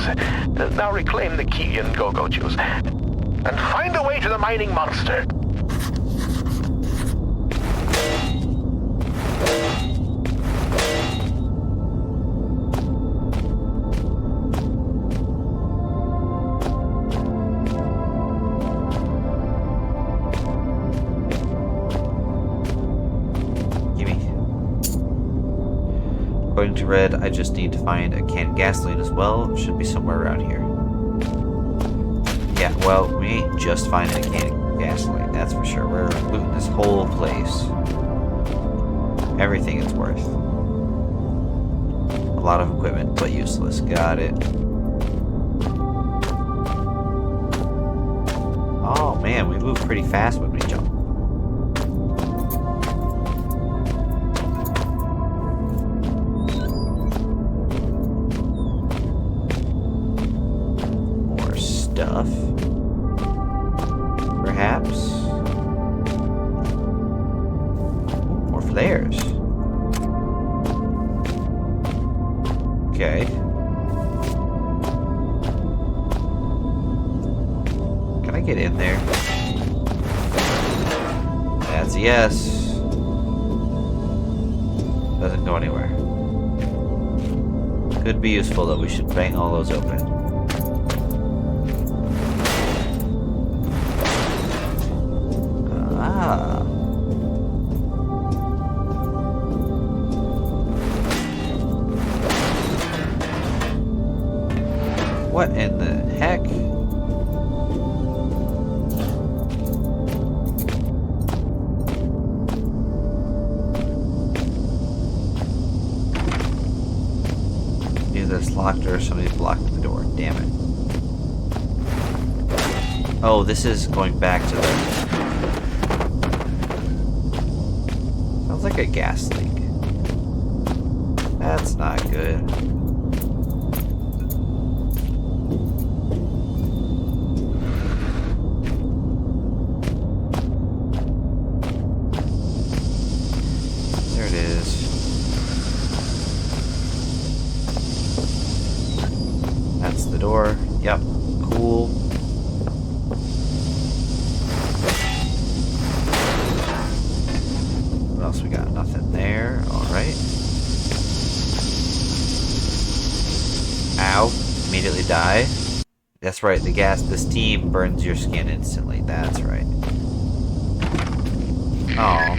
Now reclaim the key and go juice, and find a way to the mining monster. According to Red, I just need to find a can of gasoline as well. Should be somewhere around here. Yeah, well, we ain't just finding a can of gasoline, that's for sure. We're looting this whole place. Everything it's worth. A lot of equipment, but useless. Got it. Oh man, we move pretty fast when we jump. Stuff. Perhaps. More flares. Okay. Can I get in there? That's a yes. Doesn't go anywhere. Could be useful though. We should bang all those open. What in the heck? Either it's locked or somebody's blocked the door. Damn it. Oh, this is going back to the... Sounds like a gas leak. That's not good. There it is. That's the door. Yep. Cool. What else we got? Nothing there. Alright. Ow. Immediately die. That's right, the gas, the steam burns your skin instantly. That's right. Oh.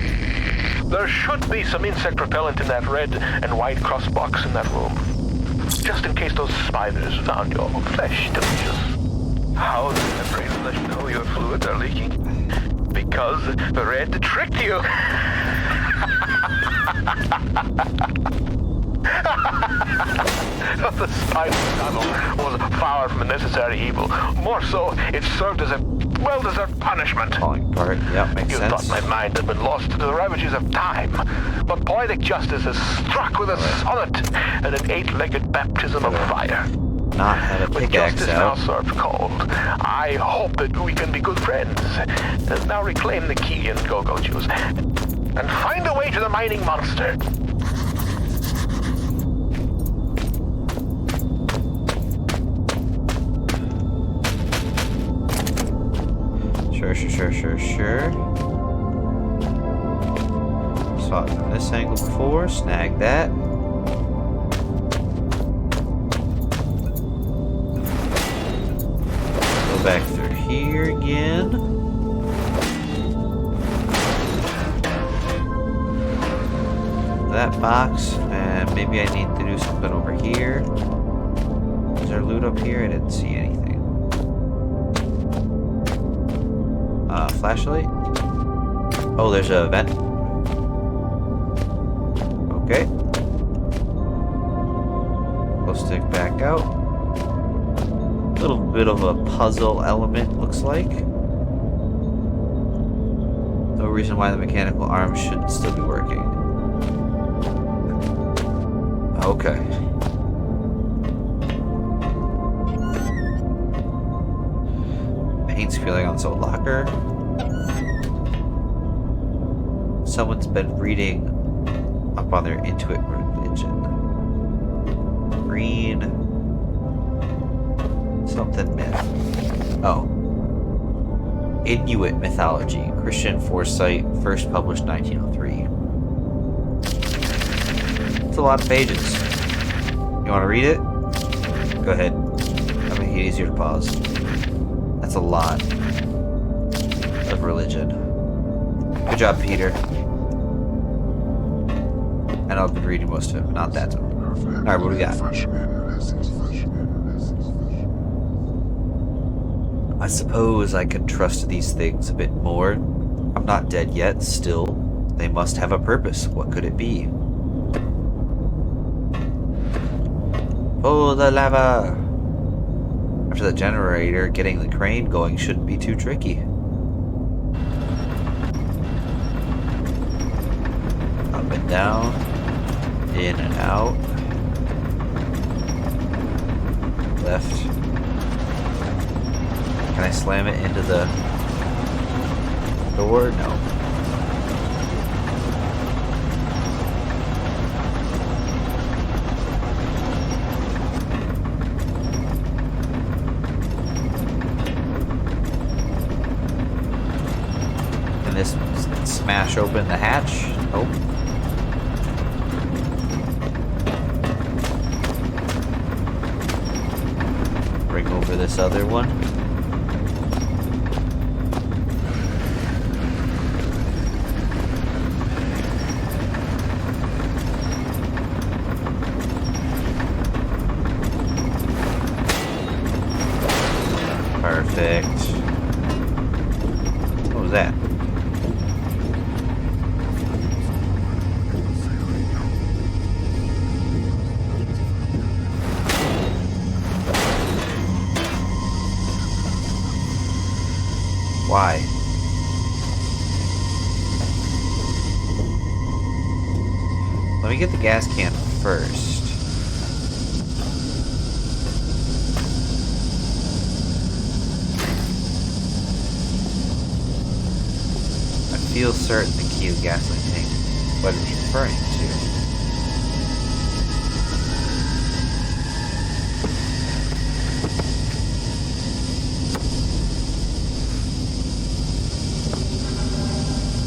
There should be some insect repellent in that red and white cross box in that room. Just in case those spiders found your flesh delicious. How does my brain flesh know your fluids are leaking? Because the red tricked you. The spider tunnel was far from a necessary evil. More so, it served as a well-deserved punishment. Falling apart. Yep, makes sense. You thought my mind had been lost to the ravages of time, but poetic justice has struck with a sonnet and an eight-legged baptism of fire. Not had a With pickaxe justice out. now served cold, I hope that we can be good friends. And now reclaim the key and go juice, and find a way to the mining monster. Sure. Saw it from this angle before. Snag that. Go back through here again. That box, and maybe I need to do something over here. Is there loot up here? I didn't see anything. Flashlight? Oh, there's a vent. Okay. We'll stick back out. A little bit of a puzzle element, looks like. No reason why the mechanical arm shouldn't still be working. Okay. Paint's feeling on its old locker. Someone's been reading up on their Inuit religion. Green... something myth. Oh. Inuit mythology. Christian foresight. First published 1903. It's a lot of pages. You want to read it? Go ahead. I'll make it easier to pause. That's a lot of religion. Good job, Peter. And I've been reading most of it, but not that one. Alright, what do we got? I suppose I can trust these things a bit more. I'm not dead yet, still. They must have a purpose. What could it be? Pull the lever! After the generator, getting the crane going shouldn't be too tricky. Up and down. In and out. Left. Can I slam it into the door? No. Can this smash open the hatch? Nope. Bring over this other one. Perfect. What was that? Why? Let me get the gas can first. I feel certain the key is gasoline tank. What is it referring to?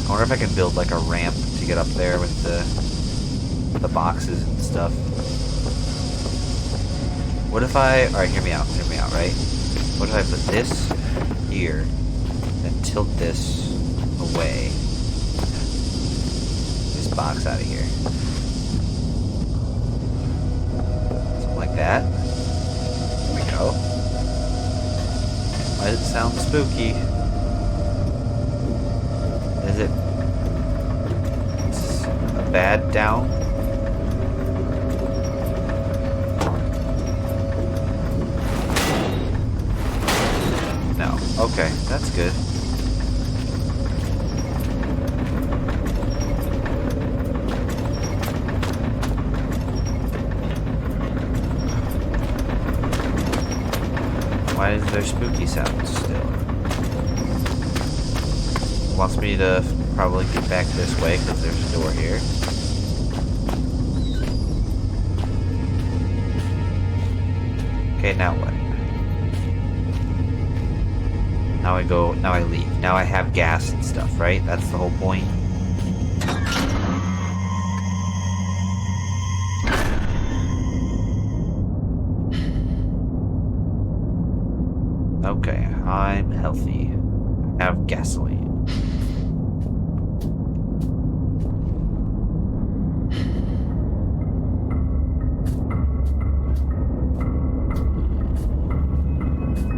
I wonder if I can build like a ramp to get up there with the boxes and stuff. What if I... Alright, hear me out, right? What if I put this here, then tilt this away? This box out of here. Something like that. There we go. Why does it sound spooky? Is it a bad down? No. Okay, that's good. Why is there spooky sounds still? Wants me to probably get back this way because there's a door here. Okay, now what? Now I go, now I leave. Now I have gas and stuff, right? That's the whole point. Okay, I'm healthy. I have gasoline.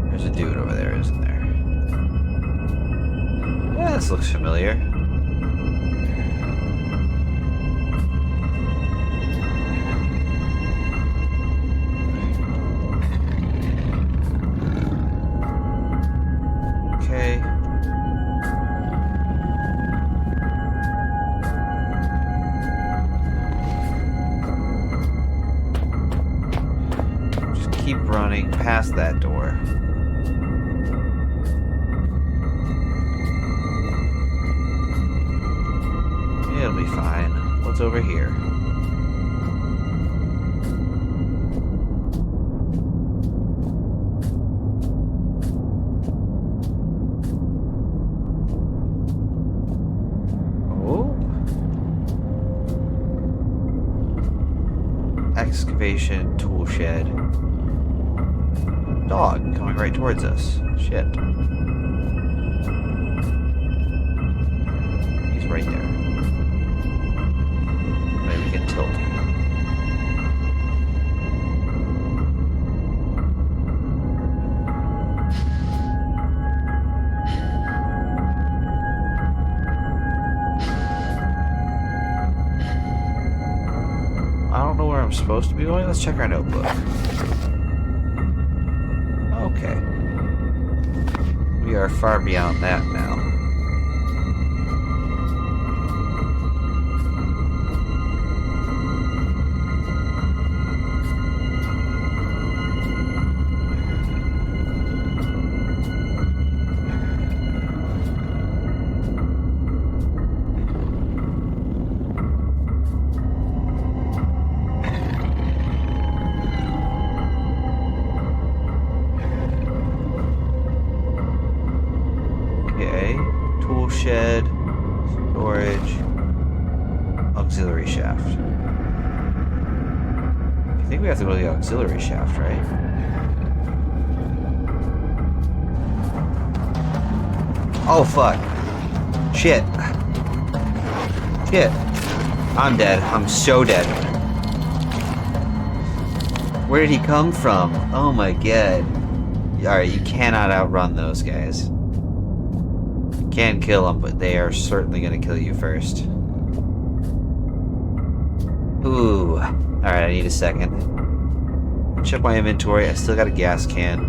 There's a dude over there, isn't there? Yeah, this looks familiar. Okay. Just keep running past that door. It'll be fine. What's over here? Oh. Excavation tool shed. Dog coming right towards us. Shit. He's right there. Maybe we can tilt him. I don't know where I'm supposed to be going. Let's check our notebook. Okay. We are far beyond that now. Shed, storage, auxiliary shaft. I think we have to go to the auxiliary shaft, right? Oh fuck. Shit. Shit. I'm dead. I'm so dead. Where did he come from? Oh my god. Alright, you cannot outrun those guys. Can kill them, but they are certainly going to kill you first. Ooh. Alright, I need a second. Check my inventory. I still got a gas can.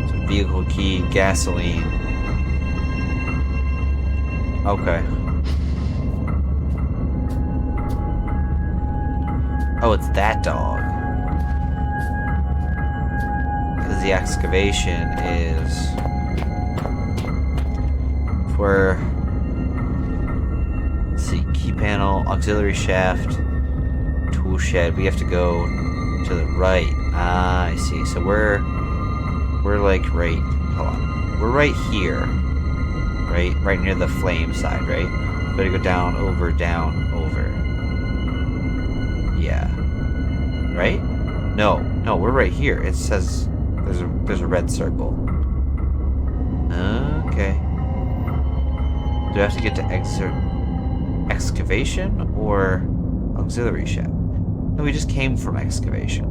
Some vehicle key, gasoline. Okay. Oh, it's that dog. The excavation is for, let's see, key panel, auxiliary shaft, tool shed. We have to go to the right. Ah, I see. So we're like right, hold on. We're right here, right near the flame side, right? Gotta go down, over, over. Yeah. Right? No, we're right here. It says there's a red circle. Okay. Do I have to get to excavation or auxiliary shaft? No, we just came from excavation.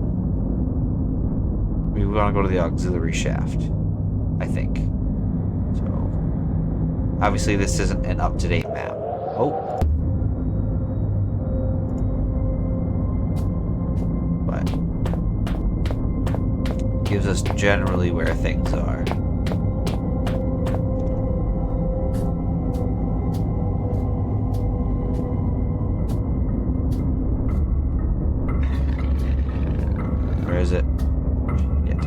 We want to go to the auxiliary shaft, I think. So, obviously this isn't an up-to-date map. Oh. But gives us generally where things are. Where is it? Shit.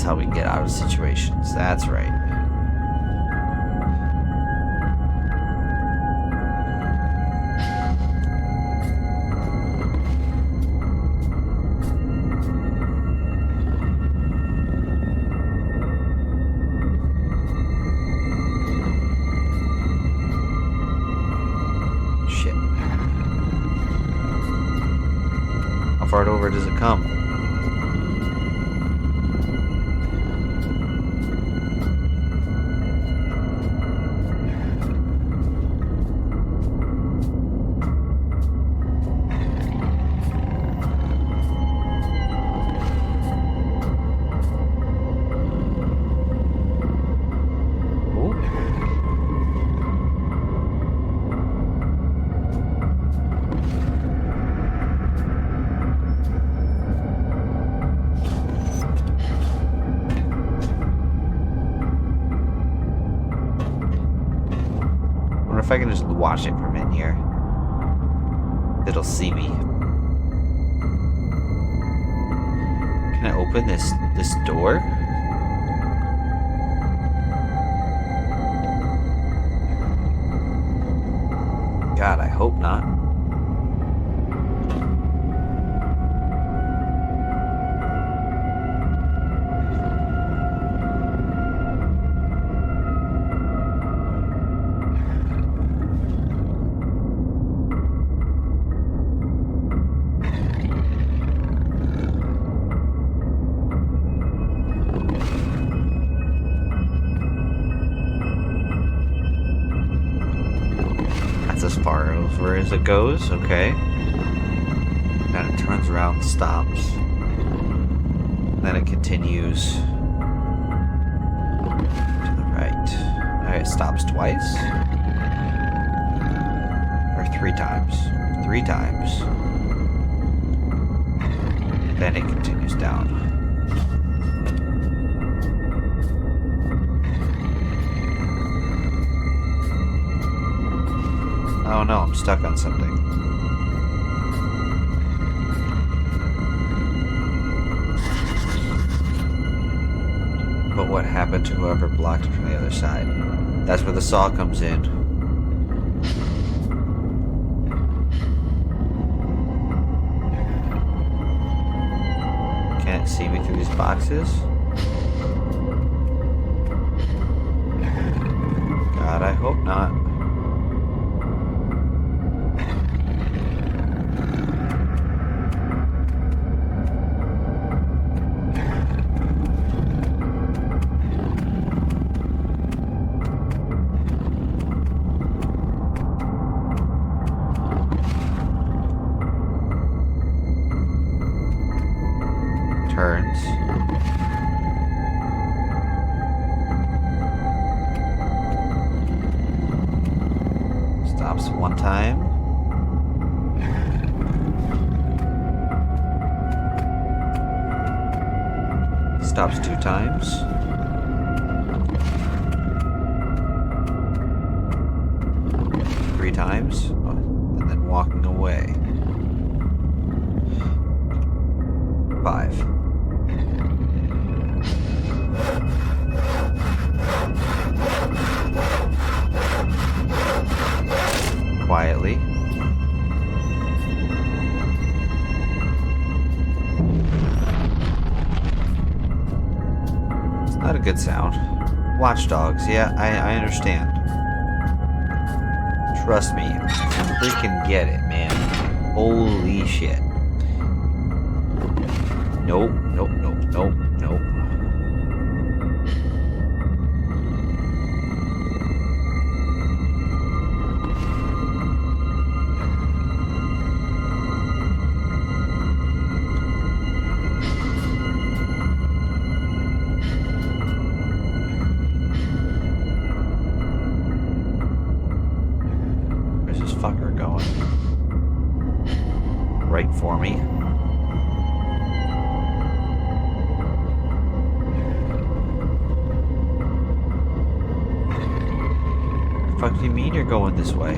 how we get out of situations. That's right. Shit. How far over does it come? If I can just watch it from in here, it'll see me. Can I open this door? God, I hope not. As far over as it goes, okay. Then it turns around, stops. Then it continues to the right. Alright, it stops twice. Or 3 times. 3 times. Then it continues down. Oh no, I'm stuck on something. But what happened to whoever blocked it from the other side? That's where the saw comes in. Can't it see me through these boxes? God, I hope not. Turns. Stops 1 time. Stops 2 times. Three times. And then walking away. 5. Quietly. It's not a good sound. Watchdogs, yeah, I understand. Trust me, I freaking get it, man. Holy shit. Nope, nope, nope, nope, nope. Where's this fucker going? Right for me. What the fuck do you mean you're going this way?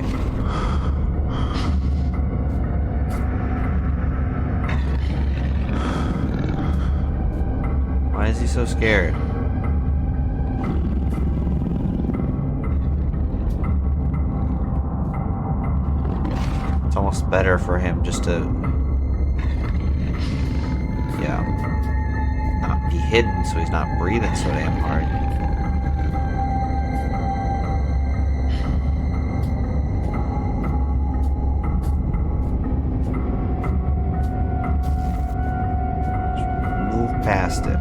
Why is he He's so scared. It's almost better for him just to, yeah, not be hidden so he's not breathing so damn hard. Move past it.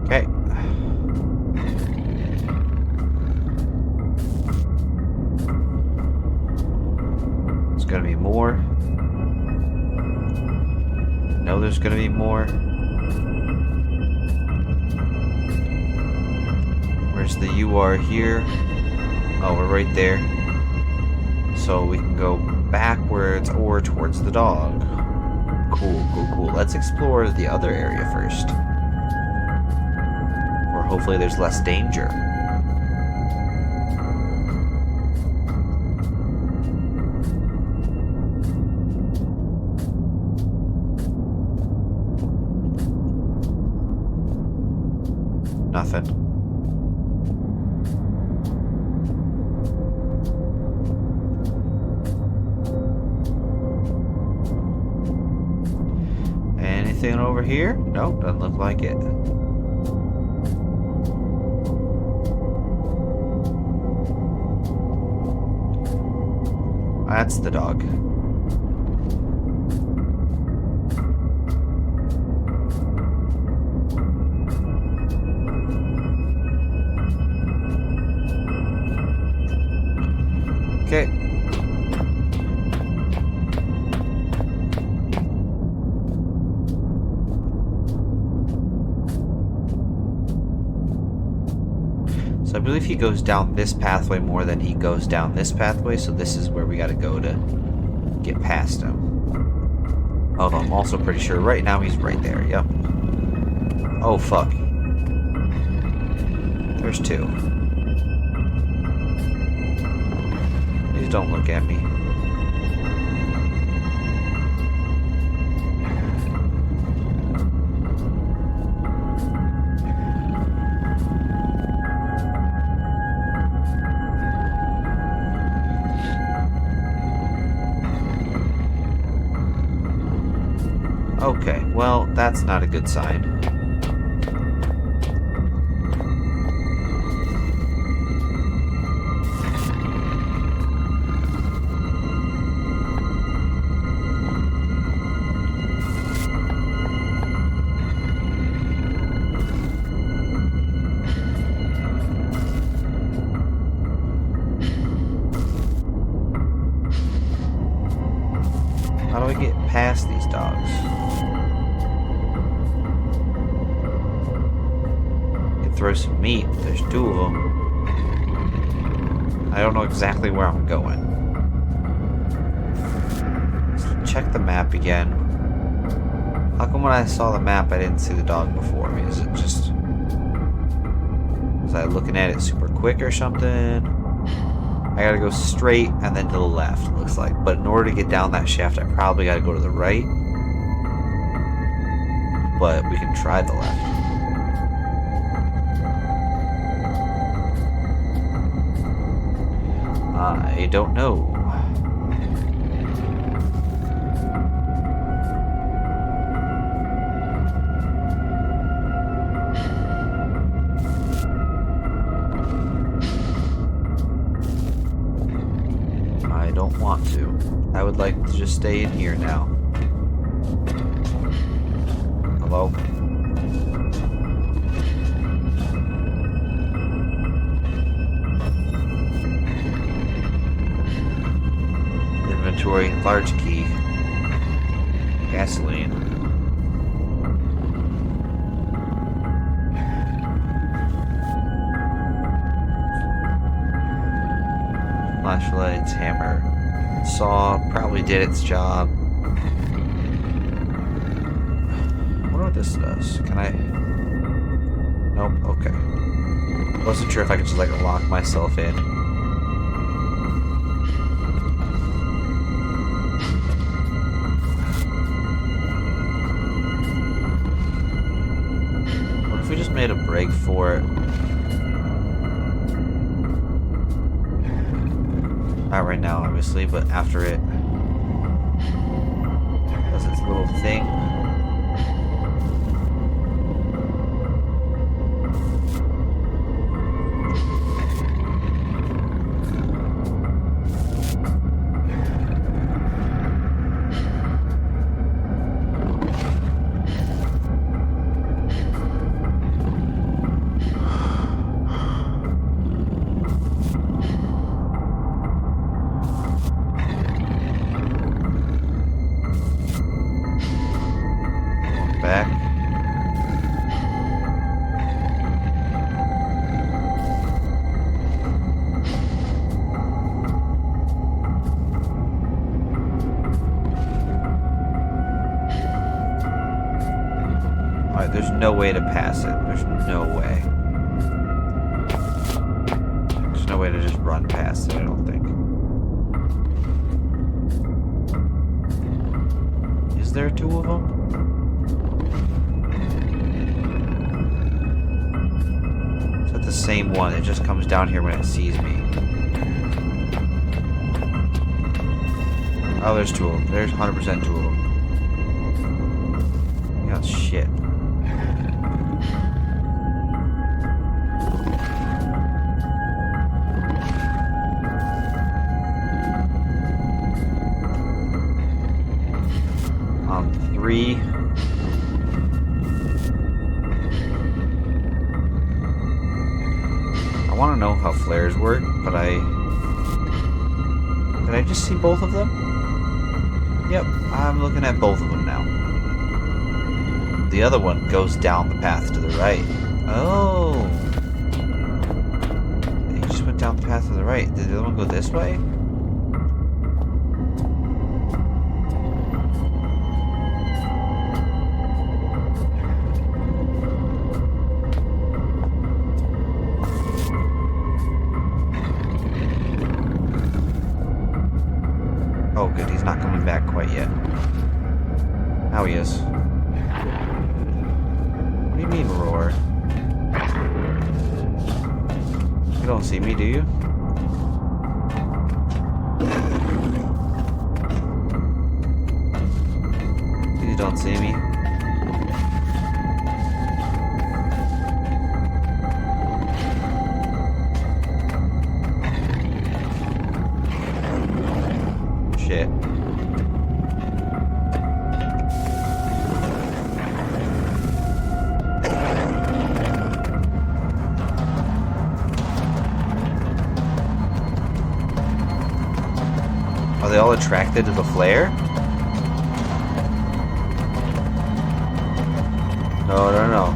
Okay. There's gonna be more. No, there's gonna be more. Where's the you are here? Oh, we're right there. So we can go backwards or towards the dog. Cool, cool, cool. Let's explore the other area first. Or hopefully there's less danger. Nothing. Anything over here? Nope, doesn't look like it. That's the dog. Okay. So I believe he goes down this pathway more than he goes down this pathway, so this is where we gotta go to get past him. Although I'm also pretty sure right now he's right there, yep. Oh fuck. There's two. Please don't look at me. Okay, well, that's not a good sign. How do I get past these dogs? Throw some meat. There's two of them. I don't know exactly where I'm going. Let's check the map again. How come when I saw the map I didn't see the dog before me? Is it just... was I looking at it super quick or something? I gotta go straight and then to the left, it looks like. But in order to get down that shaft, I probably gotta go to the right. But we can try the left. I don't know. I don't want to. I would like to just stay in here now. Hello? Inventory, large key, gasoline. Flashlights, hammer, saw, probably did its job. I wonder what this does. Can I? Nope, okay. Wasn't sure if I could just like lock myself in. for it. Not right now, obviously, but after it does its little thing. Back. Alright, there's no way to pass it. There's no way. There's no way to just run past it, I don't think. Is there two of them? The same one, it just comes down here when it sees me. Oh, there's two of them. There's 100% two of them. Yeah, shit. Three. I want to know how flares work, but did I just see both of them? Yep, I'm looking at both of them now. The other one goes down the path to the right. Oh. He just went down the path to the right. Did the other one go this way? Oh, good. He's not coming back quite yet. Now he is. What do you mean, roar? You don't see me, do you? You don't see me? Shit. Are they all attracted to the flare? No, no, no.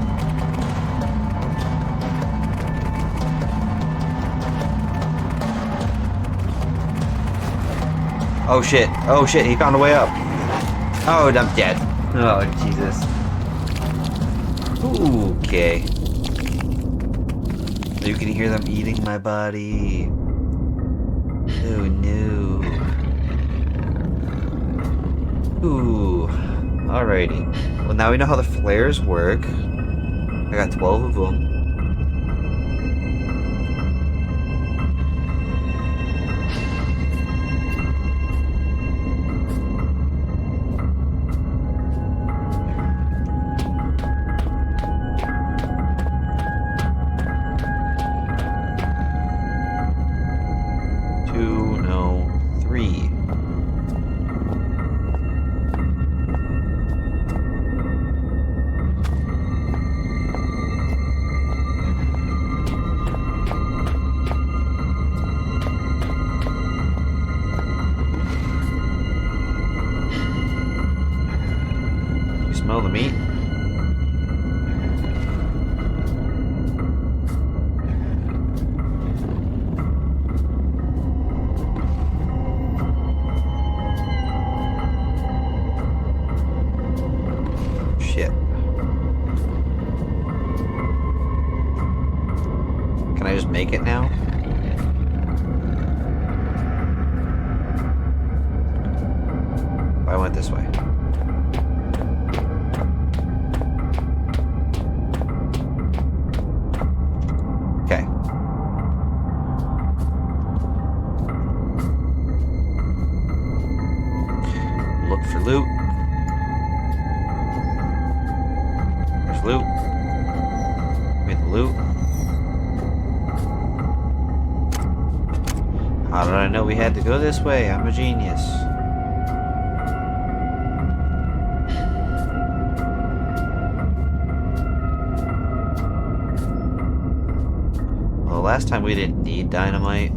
Oh shit, he found a way up. Oh, I'm dead. Oh, Jesus. Okay. You can hear them eating my body. Oh no. Ooh. Alrighty. Well, now we know how the flares work. I got 12 of them. Three. You smell the meat? Can I just make it now? I went this way. your loot. There's loot. Give me the loot. How did I know we had to go this way? I'm a genius. Well, last time we didn't need dynamite. I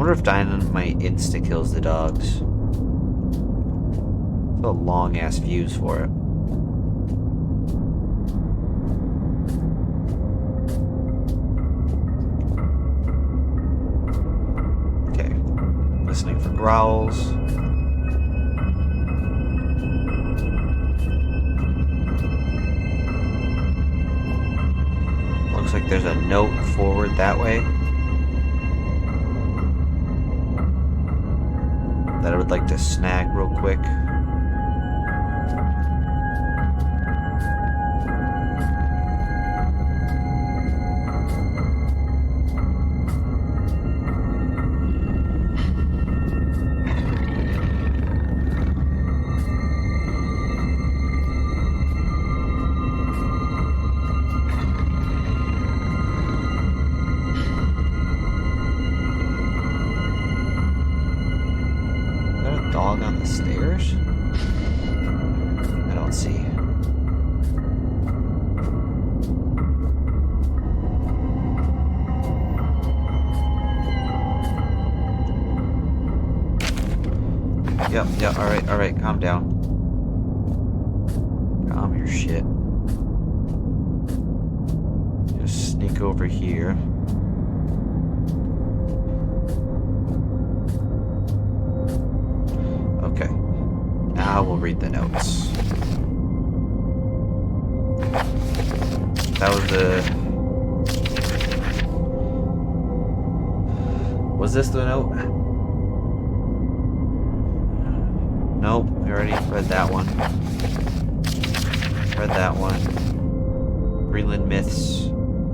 wonder if dynamite insta-kills the dogs. It's a long-ass fuse for it. Okay. Listening for growls. Looks like there's a note forward that way that I would like to snag real quick. Dog on the stairs? I don't see. Yep, alright, calm down. Calm your shit. Just sneak over here. Okay, now we'll read the notes. That was the... Was this the note? Nope, we already read that one. Read that one. Greenland Myths,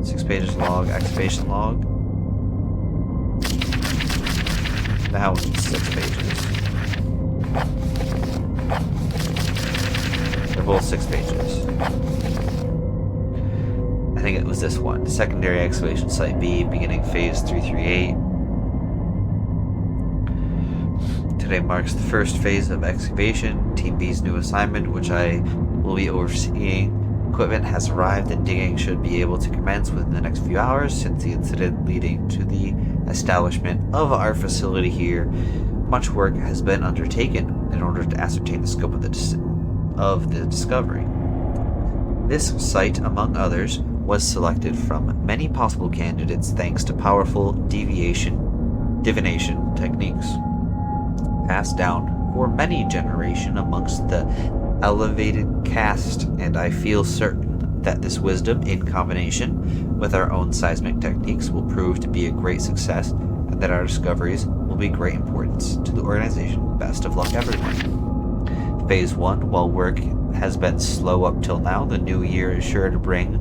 6 pages log, excavation log. That one's 6 pages. They're both 6 pages. I think it was this one. Secondary excavation site B, beginning phase 338. Today marks the first phase of excavation. Team B's new assignment, which I will be overseeing. Equipment has arrived and digging should be able to commence within the next few hours. Since the incident leading to the establishment of our facility here, much work has been undertaken in order to ascertain the scope of the discovery. This site, among others, was selected from many possible candidates thanks to powerful divination techniques passed down for many generations amongst the elevated caste, and I feel certain that this wisdom, in combination with our own seismic techniques, will prove to be a great success, and that our discoveries will be great importance to the organization. Best of luck, everyone. Phase 1, while work has been slow up till now, the new year is sure to bring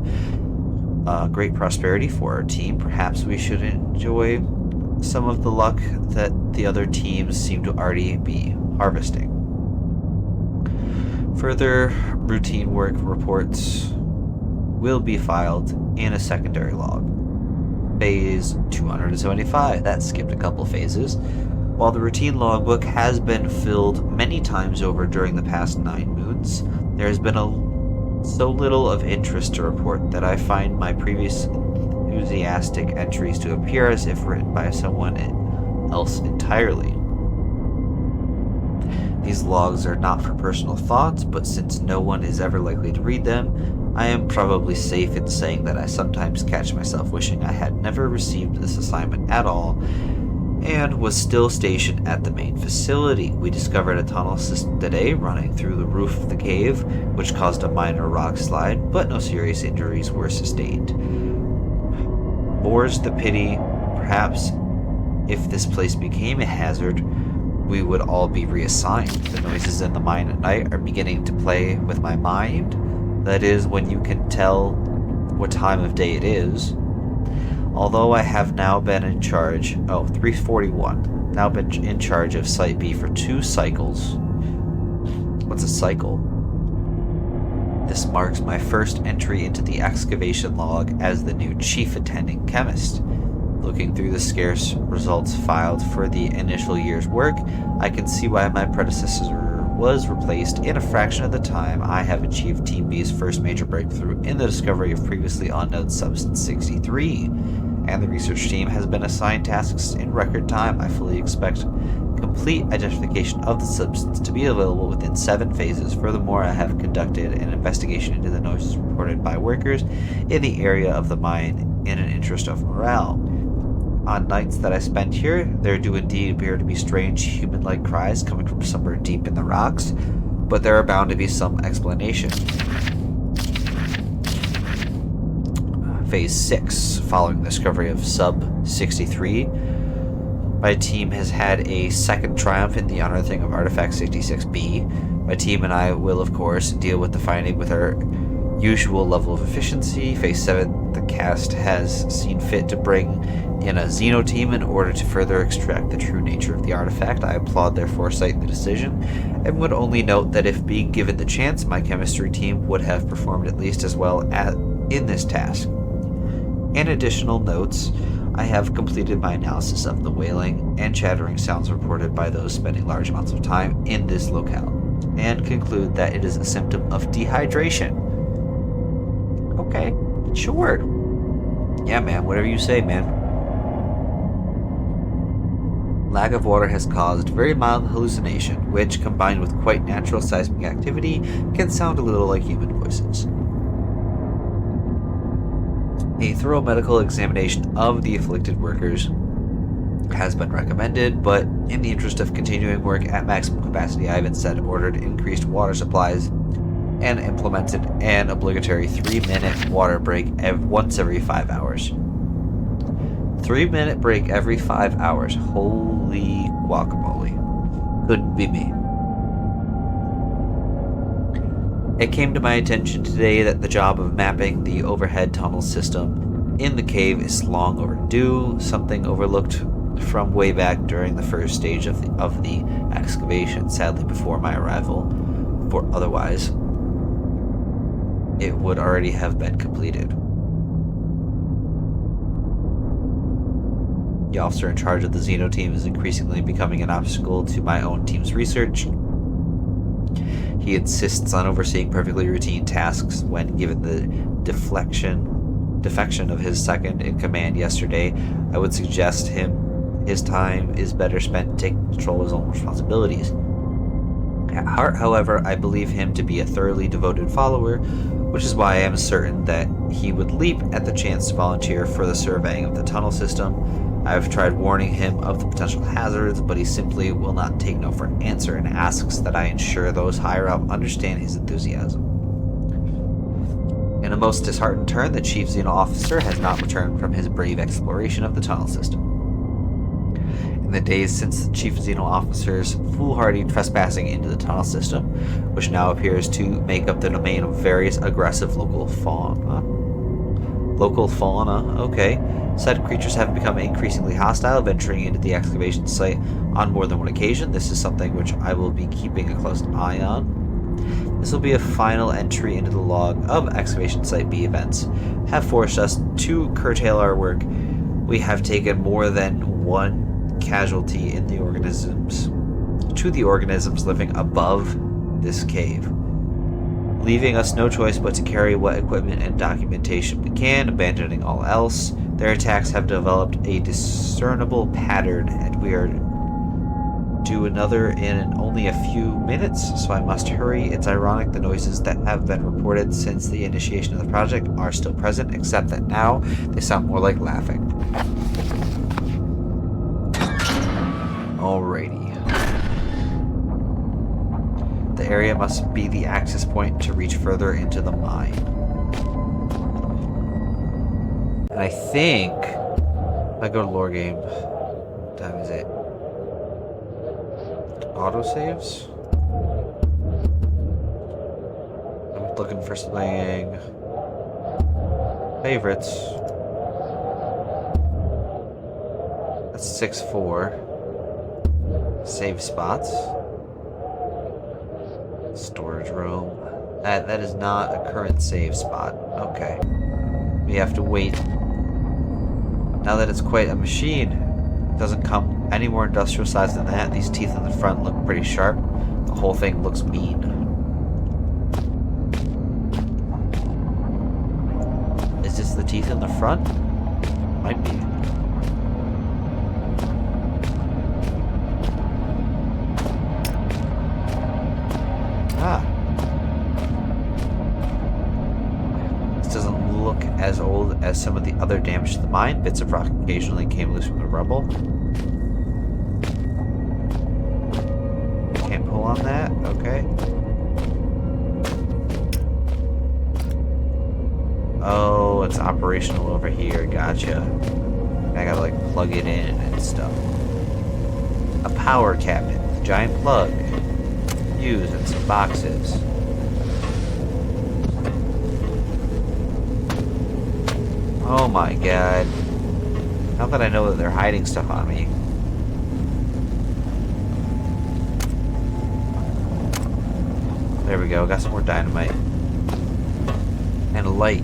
great prosperity for our team. Perhaps we should enjoy some of the luck that the other teams seem to already be harvesting. Further routine work reports will be filed in a secondary log. Phase 275, that skipped a couple phases. While the routine logbook has been filled many times over during the past 9 moons, there has been so little of interest to report that I find my previous enthusiastic entries to appear as if written by someone else entirely. These logs are not for personal thoughts, but since no one is ever likely to read them, I am probably safe in saying that I sometimes catch myself wishing I had never received this assignment at all and was still stationed at the main facility. We discovered a tunnel system today running through the roof of the cave, which caused a minor rock slide, but no serious injuries were sustained. More's the pity. Perhaps if this place became a hazard, we would all be reassigned. The noises in the mine at night are beginning to play with my mind. That is, when you can tell what time of day it is. Although I have now been in charge, 341, now been in charge of Site B for 2 cycles, What's a cycle? This marks my first entry into the excavation log as the new chief attending chemist. Looking through the scarce results filed for the initial year's work, I can see why my predecessor was replaced in a fraction of the time I have achieved Team B's first major breakthrough in the discovery of previously unknown Substance 63, and the research team has been assigned tasks in record time. I fully expect complete identification of the substance to be available within 7 phases. Furthermore, I have conducted an investigation into the noises reported by workers in the area of the mine in an interest of morale. On nights that I spend here, there do indeed appear to be strange human-like cries coming from somewhere deep in the rocks, but there are bound to be some explanation. Phase 6, following the discovery of Sub-63, my team has had a second triumph in the unearthing of Artifact 66B. My team and I will, of course, deal with the finding with our usual level of efficiency. Phase 7, the cast has seen fit to bring in a Xeno team in order to further extract the true nature of the artifact. I applaud their foresight in the decision, and would only note that if being given the chance, my chemistry team would have performed at least as well in this task. In additional notes, I have completed my analysis of the wailing and chattering sounds reported by those spending large amounts of time in this locale, and conclude that it is a symptom of dehydration. Okay, sure. Yeah, man, whatever you say, man. Lack of water has caused very mild hallucination, which, combined with quite natural seismic activity, can sound a little like human voices. A thorough medical examination of the afflicted workers has been recommended, but in the interest of continuing work at maximum capacity, I have instead ordered increased water supplies and implemented an obligatory 3-minute water break once every 5 hours. 3-minute break every 5 hours. Holy guacamole. Couldn't be me. It came to my attention today that the job of mapping the overhead tunnel system in the cave is long overdue, something overlooked from way back during the first stage of the excavation, sadly before my arrival, for otherwise it would already have been completed. The officer in charge of the Xeno team is increasingly becoming an obstacle to my own team's research. He insists on overseeing perfectly routine tasks when given the defection of his second in command yesterday. I would suggest his time is better spent taking control of his own responsibilities. At heart, however, I believe him to be a thoroughly devoted follower, which is why I am certain that he would leap at the chance to volunteer for the surveying of the tunnel system. I have tried warning him of the potential hazards, but he simply will not take no for an answer and asks that I ensure those higher up understand his enthusiasm. In a most disheartened turn, the Chief Xeno officer has not returned from his brave exploration of the tunnel system. In the days since the Chief Xeno officer's foolhardy trespassing into the tunnel system, which now appears to make up the domain of various aggressive local fauna, okay. Said creatures have become increasingly hostile, venturing into the excavation site on more than one occasion. This is something which I will be keeping a close eye on. This will be a final entry into the log of excavation site B events. Have forced us to curtail our work. We have taken more than one casualty in the organisms living above this cave, leaving us no choice but to carry what equipment and documentation we can, abandoning all else. Their attacks have developed a discernible pattern, and we are due another in only a few minutes, so I must hurry. It's ironic the noises that have been reported since the initiation of the project are still present, except that now they sound more like laughing. Alrighty. The area must be the access point to reach further into the mine. And I think if I go to lore game, what time is it? Autosaves? I'm looking for something. Favorites. That's 6-4. Save spots. Storage room. That is not a current save spot. Okay. We have to wait. Now that it's quite a machine, it doesn't come any more industrial sized than that. These teeth in the front look pretty sharp. The whole thing looks mean. Is this the teeth in the front? Might be. This doesn't look as old as some of the other damage to the mine. Bits of rock occasionally came loose from the rubble. Can't pull on that? Okay. Oh, it's operational over here. Gotcha. I gotta like plug it in and stuff. A power cabinet. Giant plug. Fuse and some boxes. Oh my god. Now that I know that they're hiding stuff on me. There we go. Got some more dynamite. And a light.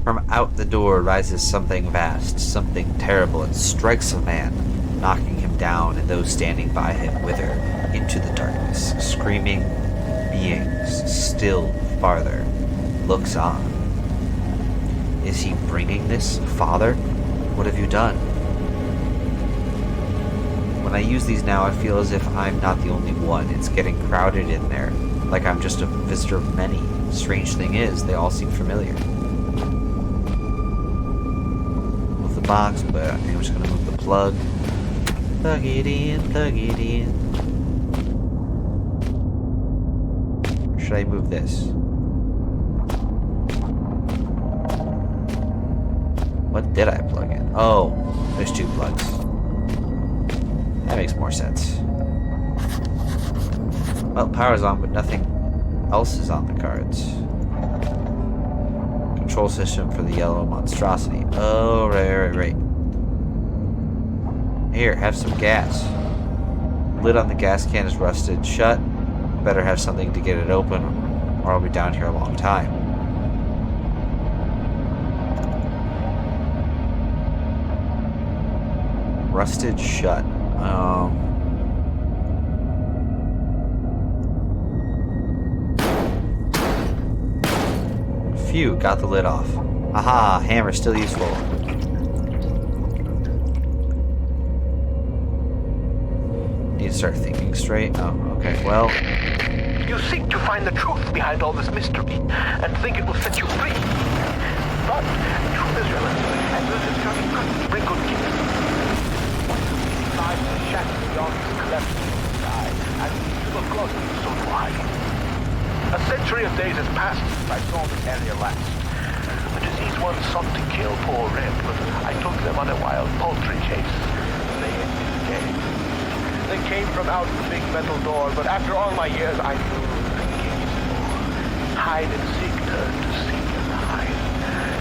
From out the door rises something vast, something terrible. It strikes a man, knocking him down, and those standing by him wither into the darkness. Screaming beings, still farther, looks on. Is he bringing this? Father? What have you done? When I use these now, I feel as if I'm not the only one. It's getting crowded in there, like I'm just a visitor of many. Strange thing is, they all seem familiar. Move the box, but I think I'm just gonna move the plug. Plug it in, plug it in. Or should I move this? What did I plug in? Oh, there's two plugs. That makes more sense. Well, power's on, but nothing else is on the cards. Control system for the yellow monstrosity. Oh, right. Here, have some gas. Lid on the gas can is rusted shut. Better have something to get it open, or I'll be down here a long time. Rusted shut. Phew, got the lid off. Aha, hammer still useful. Need to start thinking straight. Oh, okay, well. You seek to find the truth behind all this mystery and think it will set you free. But the truth is relative, and this is just couldn't bring good gifts. Lies are shattered beyond this collapsing sky, and you look closely, so do I. A century of days has passed since I saw this area last. The disease ones sought to kill poor Red, but I took them on a wild poultry chase. They escaped. They came from out the big metal door, but after all my years, I knew the gates for hide and seek turned to seek and hide,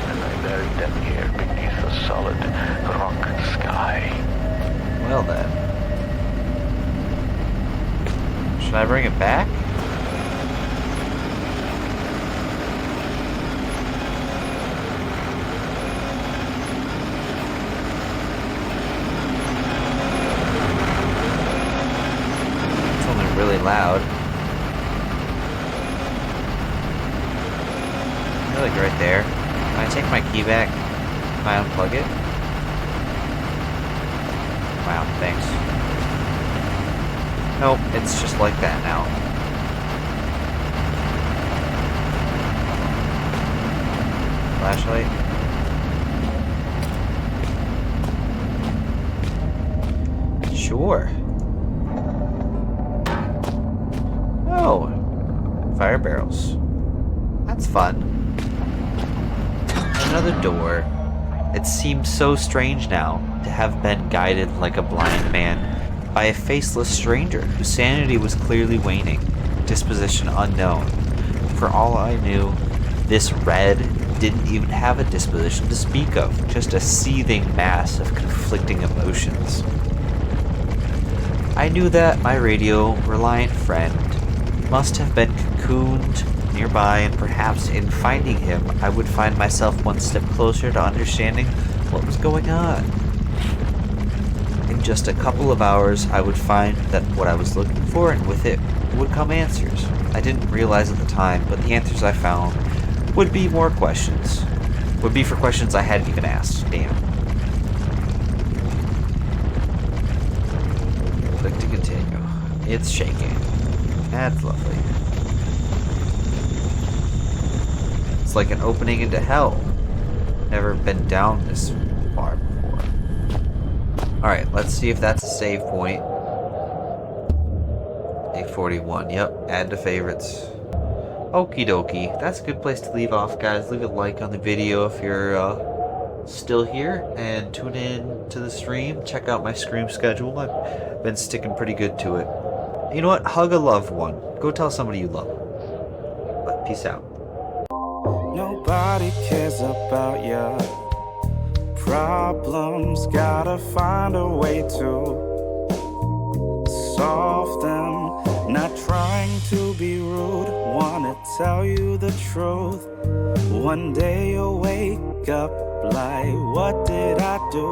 and I buried them here beneath the solid rock sky. Well then. Should I bring it back? It's only really loud. You're like right there. Can I take my key back? Can I unplug it? Wow, thanks. Nope, it's just like that now. Flashlight. Sure. Oh, fire barrels. That's fun. Another door. It seems so strange now to have been guided like a blind man by a faceless stranger whose sanity was clearly waning, disposition unknown. For all I knew, this Red didn't even have a disposition to speak of, just a seething mass of conflicting emotions. I knew that my radio-reliant friend must have been cocooned nearby, and perhaps in finding him, I would find myself one step closer to understanding what was going on. In just a couple of hours, I would find that what I was looking for, and with it would come answers. I didn't realize at the time, but the answers I found would be more questions. Would be for questions I hadn't even asked. Damn. Click to continue. It's shaking. That's lovely. It's like an opening into hell. Never been down this far before. Alright, let's see if that's a save point. 841. Yep, add to favorites. Okie dokie. That's a good place to leave off, guys. Leave a like on the video if you're still here, and tune in to the stream. Check out my stream schedule. I've been sticking pretty good to it. You know what? Hug a loved one. Go tell somebody you love them. But peace out. Nobody cares about your problems. Gotta find a way to solve them. Not trying to be rude, wanna tell you the truth. One day you'll wake up like, what did I do?